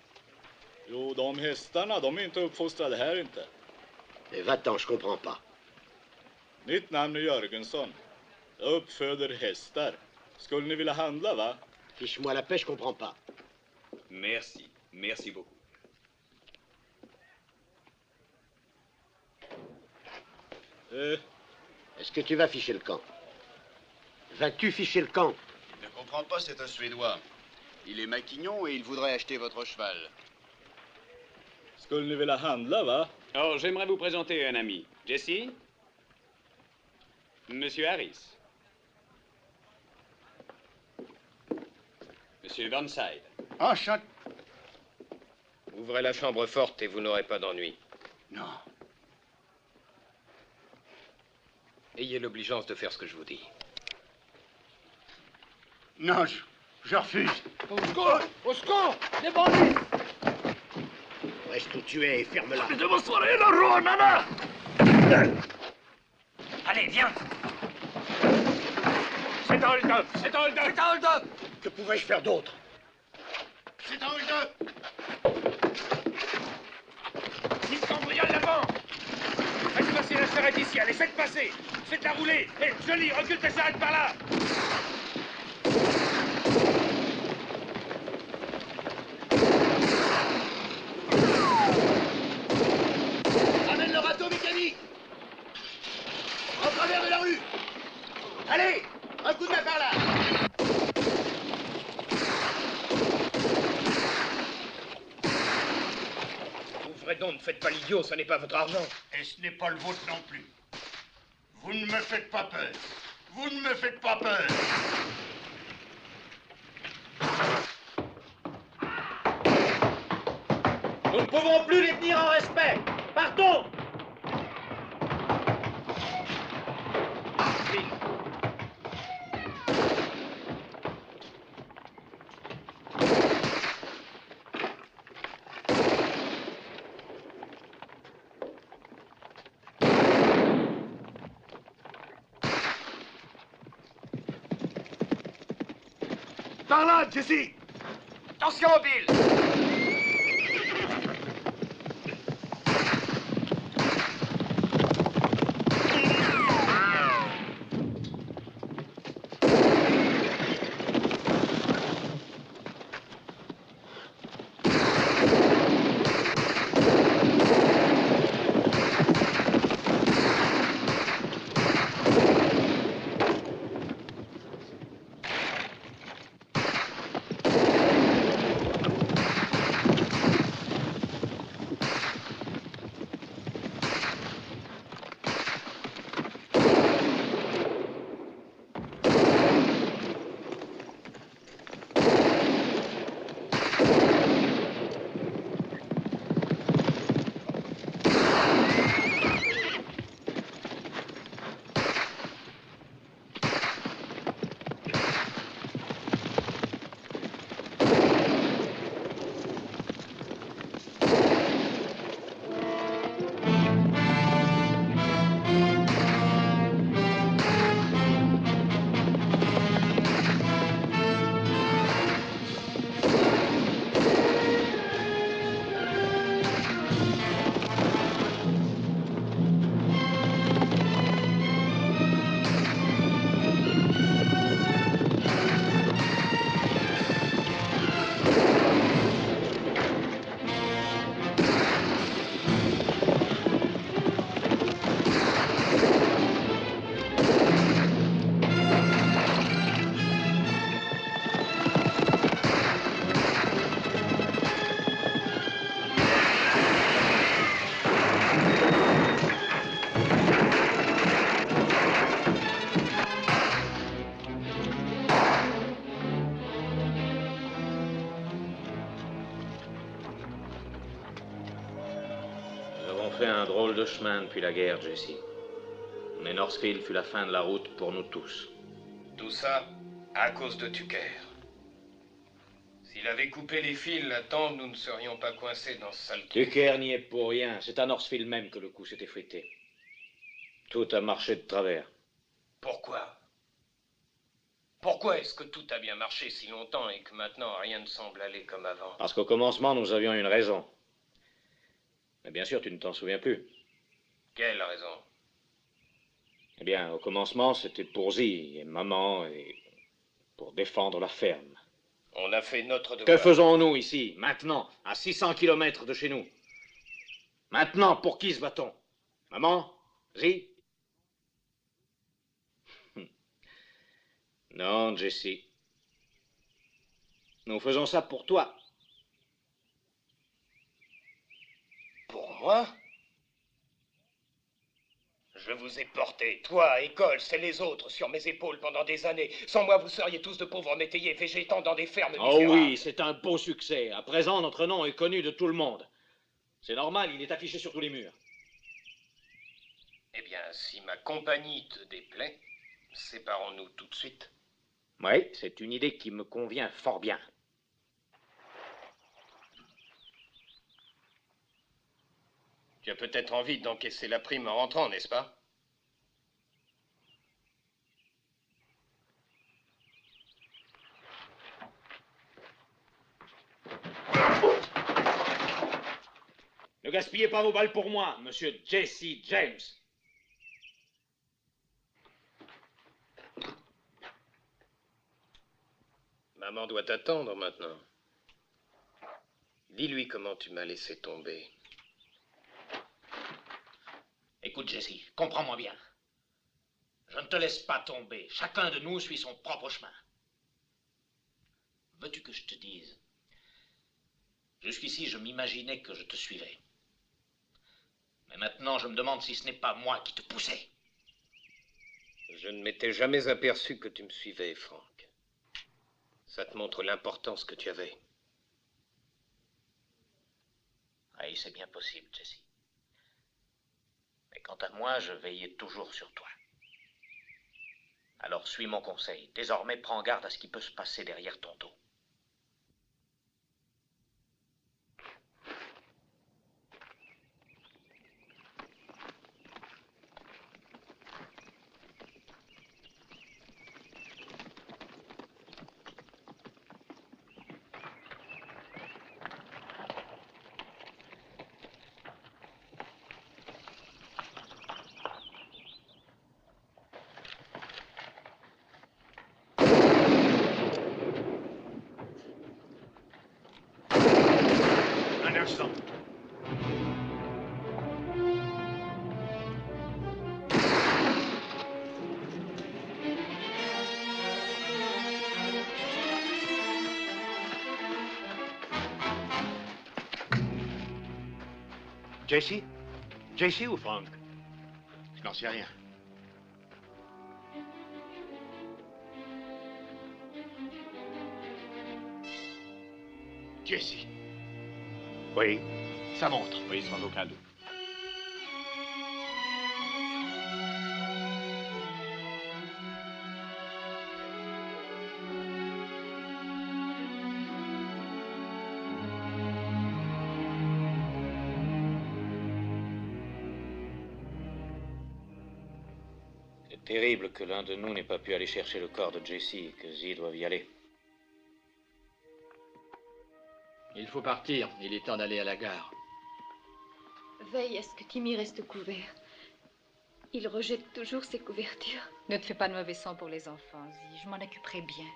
[SPEAKER 21] Jo, de hästarna, de är inte uppfostrade här inte.
[SPEAKER 17] Va-t'en, je comprends pas.
[SPEAKER 21] Mitt namn är Jörgensson. Jag uppföder hästar. Skulle ni vilja handla, va?
[SPEAKER 17] Fiche-moi la paix, je comprends pas.
[SPEAKER 4] Merci. Merci beaucoup.
[SPEAKER 17] Est-ce que tu vas ficher le camp? Vas-tu ficher le camp?
[SPEAKER 22] Je ne comprends pas, c'est un Suédois. Il est maquignon et il voudrait acheter votre cheval.
[SPEAKER 21] Skulle ni vilja handla, va?
[SPEAKER 4] Oh, j'aimerais vous présenter un ami. Jesse? Monsieur Harris. Monsieur Burnside.
[SPEAKER 9] Enchanté.
[SPEAKER 13] Ouvrez la chambre forte et vous n'aurez pas d'ennui.
[SPEAKER 9] Non.
[SPEAKER 13] Ayez l'obligeance de faire ce que je vous dis.
[SPEAKER 9] Non, je refuse.
[SPEAKER 18] Au secours! Au secours! Des bandits!
[SPEAKER 17] Reste où tu es et ferme-la.
[SPEAKER 3] Allez, viens.
[SPEAKER 2] C'est un hold-up! C'est un hold-up!
[SPEAKER 3] C'est un hold-up!
[SPEAKER 17] Que pouvais-je faire d'autre?
[SPEAKER 2] C'est un hold-up! Ils cambriolent la banque! Faites passer la charrette ici, allez, faites passer! Faites-la rouler! Hé, Johnny, recule ta charrette par là!
[SPEAKER 3] Amène le râteau mécanique. En travers de la rue. Allez, un coup de main par là.
[SPEAKER 1] Ouvrez donc, ne faites pas l'idiot, ça n'est pas votre argent.
[SPEAKER 9] Et ce n'est pas le vôtre non plus. Vous ne me faites pas peur. Vous ne me faites pas peur.
[SPEAKER 3] Nous ne pouvons plus les tenir en respect. Partons.
[SPEAKER 2] Par là, Jesse!
[SPEAKER 3] Attention, Bill.
[SPEAKER 7] Fait un drôle de chemin depuis la guerre, Jesse. Mais Northfield fut la fin de la route pour nous tous.
[SPEAKER 13] Tout ça à cause de Tucker. Si S'il avait coupé les fils à temps, nous ne serions pas coincés dans ce sale trou.
[SPEAKER 7] Tucker n'y est pour rien. C'est à Northfield même que le coup s'est effrité. Tout a marché de travers.
[SPEAKER 13] Pourquoi? Pourquoi est-ce que tout a bien marché si longtemps et que maintenant rien ne semble aller comme avant?
[SPEAKER 7] Parce qu'au commencement, nous avions une raison. Mais bien sûr, tu ne t'en souviens plus.
[SPEAKER 13] Quelle raison?
[SPEAKER 7] Eh bien, au commencement, c'était pour Zi et maman et pour défendre la ferme.
[SPEAKER 13] On a fait notre devoir.
[SPEAKER 7] Que faisons-nous ici, maintenant, à 600 kilomètres de chez nous? Maintenant, pour qui se bat-on? Maman? Zi? Non, Jesse. Nous faisons ça pour toi.
[SPEAKER 13] Pour moi? Je vous ai porté, toi, École, c'est les autres, sur mes épaules pendant des années. Sans moi, vous seriez tous de pauvres métayers végétant dans des fermes
[SPEAKER 7] Oh
[SPEAKER 13] misérables.
[SPEAKER 7] oui, c'est un beau succès. À présent, notre nom est connu de tout le monde. C'est normal, il est affiché sur tous les murs.
[SPEAKER 13] Eh bien, si ma compagnie te déplaît, séparons-nous tout de suite.
[SPEAKER 7] Oui, c'est une idée qui me convient fort bien.
[SPEAKER 13] Tu as peut-être envie d'encaisser la prime en rentrant, n'est-ce pas?
[SPEAKER 7] Ne gaspillez pas vos balles pour moi, monsieur Jesse James.
[SPEAKER 13] Maman doit t'attendre maintenant. Dis-lui comment tu m'as laissé tomber.
[SPEAKER 5] Écoute, Jesse, comprends-moi bien. Je ne te laisse pas tomber. Chacun de nous suit son propre chemin. Veux-tu que je te dise? Jusqu'ici, je m'imaginais que je te suivais. Mais maintenant, je me demande si ce n'est pas moi qui te poussais.
[SPEAKER 13] Je ne m'étais jamais aperçu que tu me suivais, Frank. Ça te montre l'importance que tu avais.
[SPEAKER 5] Oui, c'est bien possible, Jesse. Mais quant à moi, je veillais toujours sur toi. Alors suis mon conseil. Désormais, prends garde à ce qui peut se passer derrière ton dos.
[SPEAKER 2] Un instant.
[SPEAKER 17] Jesse? Jesse ou Frank? Je n'en sais rien.
[SPEAKER 2] Jesse.
[SPEAKER 17] Oui.
[SPEAKER 2] Ça montre.
[SPEAKER 10] Oui, sans aucun doute.
[SPEAKER 7] C'est terrible que l'un de nous n'ait pas pu aller chercher le corps de Jesse et que Zi doive y aller.
[SPEAKER 14] Il faut partir. Il est temps d'aller à la gare.
[SPEAKER 11] Veille à ce que Timmy reste couvert. Il rejette toujours ses couvertures.
[SPEAKER 16] Ne te fais pas de mauvais sang pour les enfants, Zi. Je m'en occuperai bien.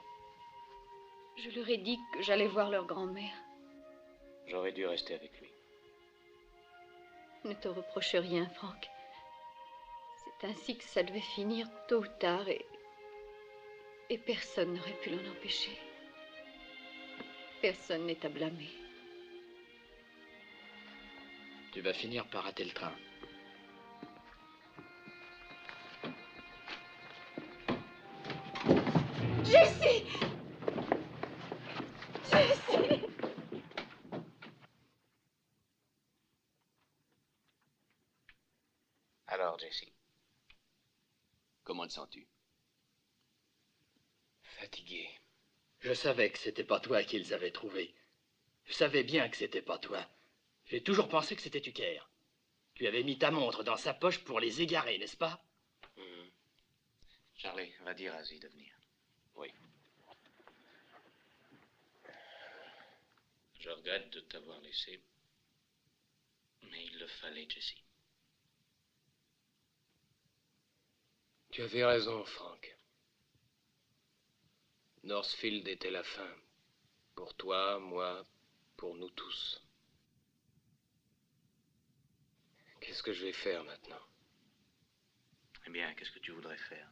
[SPEAKER 11] Je leur ai dit que j'allais voir leur grand-mère.
[SPEAKER 7] J'aurais dû rester avec lui.
[SPEAKER 11] Ne te reproche rien, Frank. C'est ainsi que ça devait finir tôt ou tard et personne n'aurait pu l'en empêcher. Personne n'est à blâmer.
[SPEAKER 14] Tu vas finir par rater le train.
[SPEAKER 11] Jesse! Jesse!
[SPEAKER 13] Alors, Jesse,
[SPEAKER 22] Comment te sens-tu?
[SPEAKER 13] fatigué.
[SPEAKER 14] Je savais que c'était pas toi qu'ils avaient trouvé. Je savais bien que c'était pas toi. J'ai toujours pensé que c'était Tucker. Tu avais mis ta montre dans sa poche pour les égarer, n'est-ce pas?
[SPEAKER 7] Charlie, va dire à Zee de venir.
[SPEAKER 13] Oui.
[SPEAKER 7] Je regrette de t'avoir laissé, mais il le fallait, Jesse.
[SPEAKER 13] Tu avais raison, Frank. Northfield était la fin. Pour toi, moi, pour nous tous. Qu'est-ce que je vais faire maintenant?
[SPEAKER 7] Eh bien, qu'est-ce que tu voudrais faire?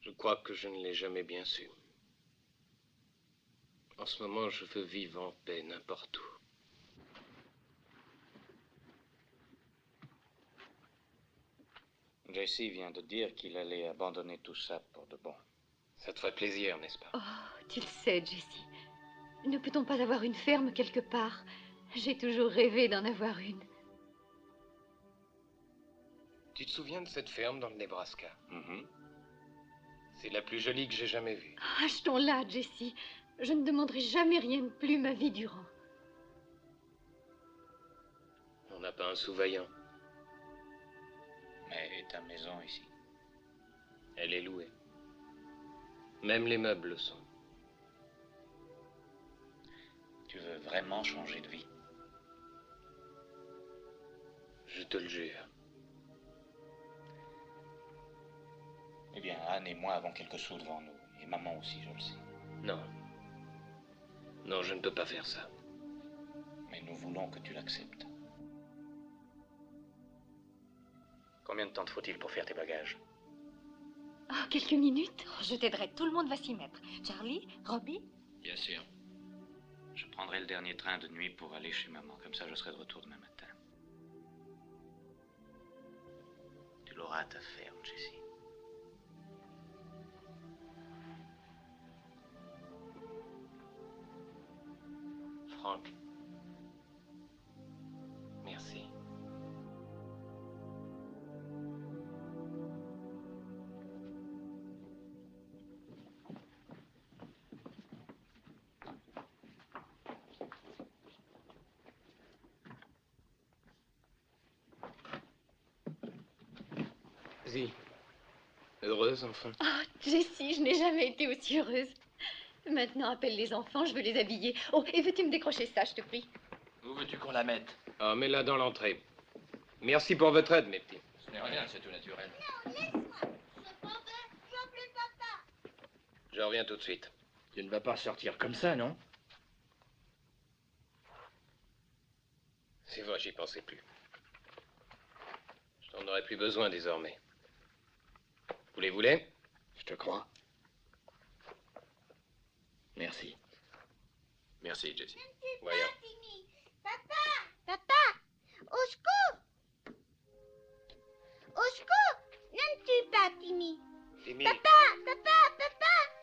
[SPEAKER 13] Je crois que je ne l'ai jamais bien su. En ce moment, je veux vivre en paix n'importe où.
[SPEAKER 7] Jesse vient de dire qu'il allait abandonner tout ça pour de bon.
[SPEAKER 13] Ça te ferait plaisir, n'est-ce pas?
[SPEAKER 11] Oh, tu le sais, Jessie. Ne peut-on pas avoir une ferme quelque part? J'ai toujours rêvé d'en avoir une.
[SPEAKER 13] Tu te souviens de cette ferme dans le Nebraska? C'est la plus jolie que j'ai jamais vue.
[SPEAKER 11] Achetons-la, Jessie. Je ne demanderai jamais rien de plus ma vie durant.
[SPEAKER 13] On n'a pas un sous-vaillant.
[SPEAKER 7] Mais ta maison ici?
[SPEAKER 13] Elle est louée. Même les meubles le sont.
[SPEAKER 7] Tu veux vraiment changer de vie?
[SPEAKER 13] Je te le jure.
[SPEAKER 7] Eh bien, Anne et moi avons quelques sous devant nous. Et maman aussi, je le sais.
[SPEAKER 13] Non. Non, je ne peux pas faire ça.
[SPEAKER 7] Mais nous voulons que tu l'acceptes. Combien de temps te faut-il pour faire tes bagages?
[SPEAKER 11] Oh, quelques minutes.
[SPEAKER 16] Oh, je t'aiderai, tout le monde va s'y mettre. Charlie, Robbie?
[SPEAKER 7] Bien sûr. Je prendrai le dernier train de nuit pour aller chez maman. Comme ça, je serai de retour demain matin. Tu l'auras à ta ferme, Jessie.
[SPEAKER 13] Frank. Merci. Zee. Heureuse, enfin?
[SPEAKER 11] Oh, Jessie, je n'ai jamais été aussi heureuse. Maintenant, appelle les enfants, je veux les habiller. Oh, et veux-tu me décrocher ça, je te prie?
[SPEAKER 14] Où veux-tu qu'on la mette?
[SPEAKER 13] Ah, mets-la dans l'entrée. Merci pour votre aide, mes petits.
[SPEAKER 14] Ce n'est rien, c'est tout naturel.
[SPEAKER 13] Je reviens tout de suite.
[SPEAKER 14] Tu ne vas pas sortir comme ça, non?
[SPEAKER 13] C'est vrai, j'y pensais plus. Je n'en aurai plus besoin désormais. Vous les voulez?
[SPEAKER 14] Je te crois. Merci.
[SPEAKER 7] Merci, Jessie.
[SPEAKER 13] Voyons.
[SPEAKER 6] Papa, au secours! Au secours! N'aimes-tu pas Timmy?
[SPEAKER 13] Timmy.
[SPEAKER 6] Papa!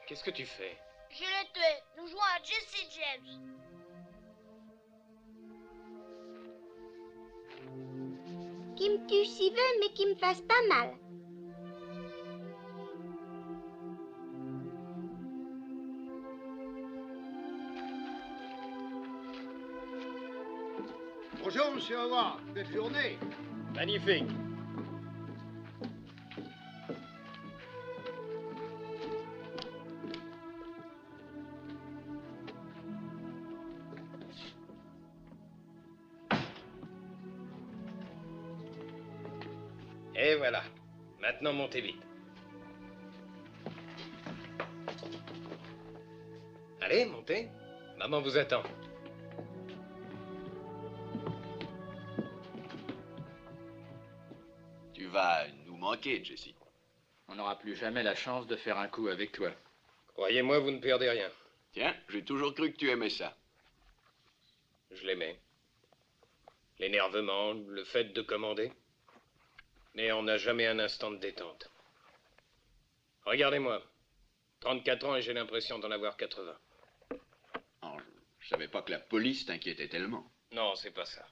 [SPEAKER 13] Qu'est-ce que tu fais?
[SPEAKER 6] Je l'ai tué. Nous jouons à Jesse James. Qui me tue s'il veut, mais qui me fasse pas mal.
[SPEAKER 3] Bonjour, monsieur Howard. Belle journée.
[SPEAKER 8] Magnifique.
[SPEAKER 13] Et voilà. Maintenant, montez vite. Allez, montez. Maman vous attend.
[SPEAKER 4] Tu vas nous manquer, Jessie.
[SPEAKER 14] On n'aura plus jamais la chance de faire un coup avec toi.
[SPEAKER 13] Croyez-moi, vous ne perdez rien.
[SPEAKER 4] Tiens, j'ai toujours cru que tu aimais ça.
[SPEAKER 13] Je l'aimais. L'énervement, le fait de commander. Mais on n'a jamais un instant de détente. Regardez-moi. 34 ans et j'ai l'impression d'en avoir 80.
[SPEAKER 4] Oh, je savais pas que la police t'inquiétait tellement.
[SPEAKER 13] Non, c'est pas ça.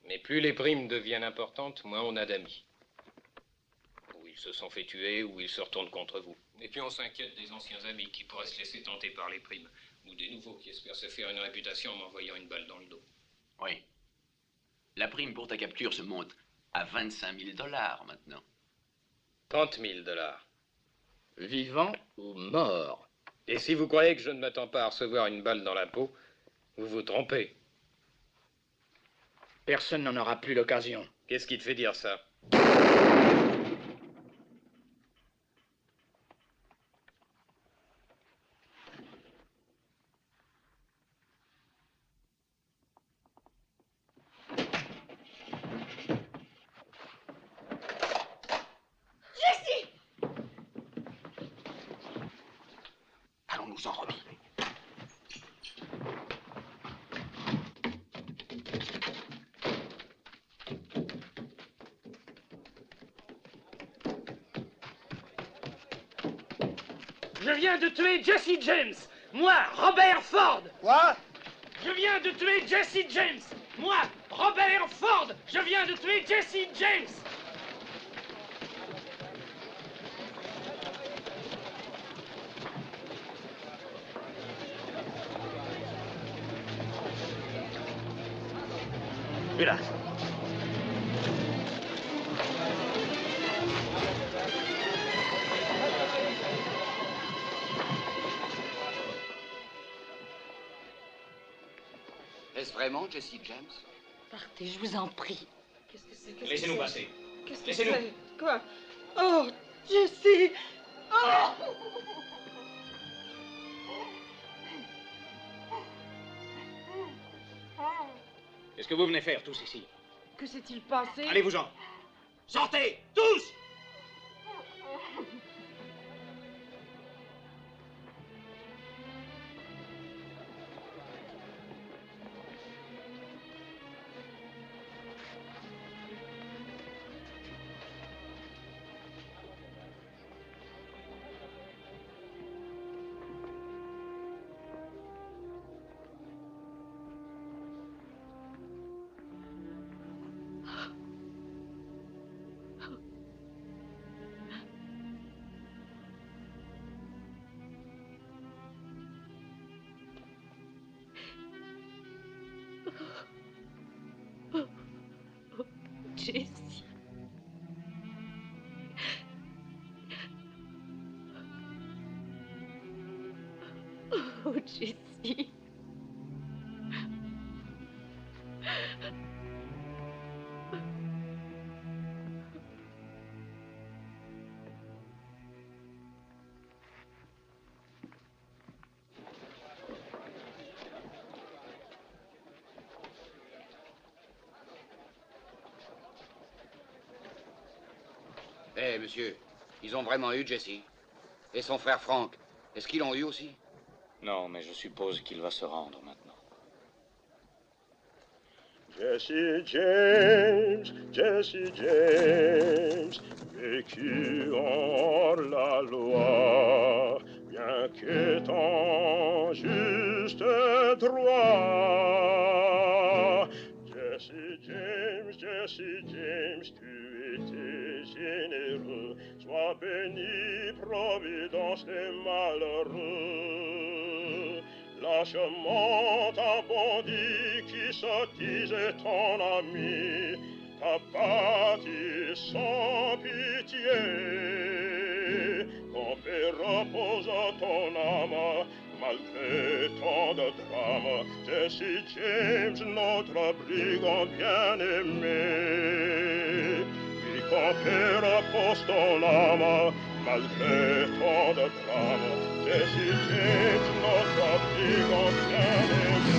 [SPEAKER 13] Mais plus les primes deviennent importantes, moins on a d'amis. Ou ils se sont fait tuer, ou ils se retournent contre vous. Et puis on s'inquiète des anciens amis qui pourraient se laisser tenter par les primes, ou des nouveaux qui espèrent se faire une réputation en m'envoyant une balle dans le dos.
[SPEAKER 4] Oui. La prime pour ta capture se monte à 25 000 $ maintenant.
[SPEAKER 13] 30 000 $.
[SPEAKER 14] Vivant ou mort?
[SPEAKER 13] Et si vous croyez que je ne m'attends pas à recevoir une balle dans la peau, vous vous trompez.
[SPEAKER 14] Personne n'en aura plus l'occasion.
[SPEAKER 13] Qu'est-ce qui te fait dire ça?
[SPEAKER 4] Allons-nous en remis.
[SPEAKER 12] Je viens de tuer Jesse James. Moi, Robert Ford.
[SPEAKER 3] Quoi?
[SPEAKER 12] Je viens de tuer Jesse James. Moi, Robert Ford. Je viens de tuer Jesse James.
[SPEAKER 17] Hélas.
[SPEAKER 22] Est-ce vraiment Jesse James?
[SPEAKER 16] Partez, je vous en prie.
[SPEAKER 12] Qu'est-ce que c'est?
[SPEAKER 13] Laissez-nous passer.
[SPEAKER 12] Qu'est-ce que
[SPEAKER 13] Laissez-nous.
[SPEAKER 12] c'est? Quoi? Oh, Jesse! Oh!
[SPEAKER 13] Qu'est-ce que vous venez faire tous ici?
[SPEAKER 12] Que s'est-il passé?
[SPEAKER 13] Allez-vous-en. Sortez, tous!
[SPEAKER 16] Jesse. Oh, Jesse.
[SPEAKER 22] Eh, monsieur, ils ont vraiment eu Jesse? Et son frère Frank, est-ce qu'ils l'ont eu aussi?
[SPEAKER 7] Non, mais je suppose qu'il va se rendre maintenant.
[SPEAKER 19] Jesse James, vécu hors la loi, bien qu'étant juste et droit. Jesse James, tu étais généreux, sois béni, providence des malheureux. Lâchement un bandit qui se disait ton ami, t'a battu sans pitié. Qu'on fait repose à ton âme, malgré tant de drames. Jesse James, notre brigand bien-aimé. Oui, qu'on fait repose ton âme, malgré tant de drames. Jesse James, notre brigand bien-aimé.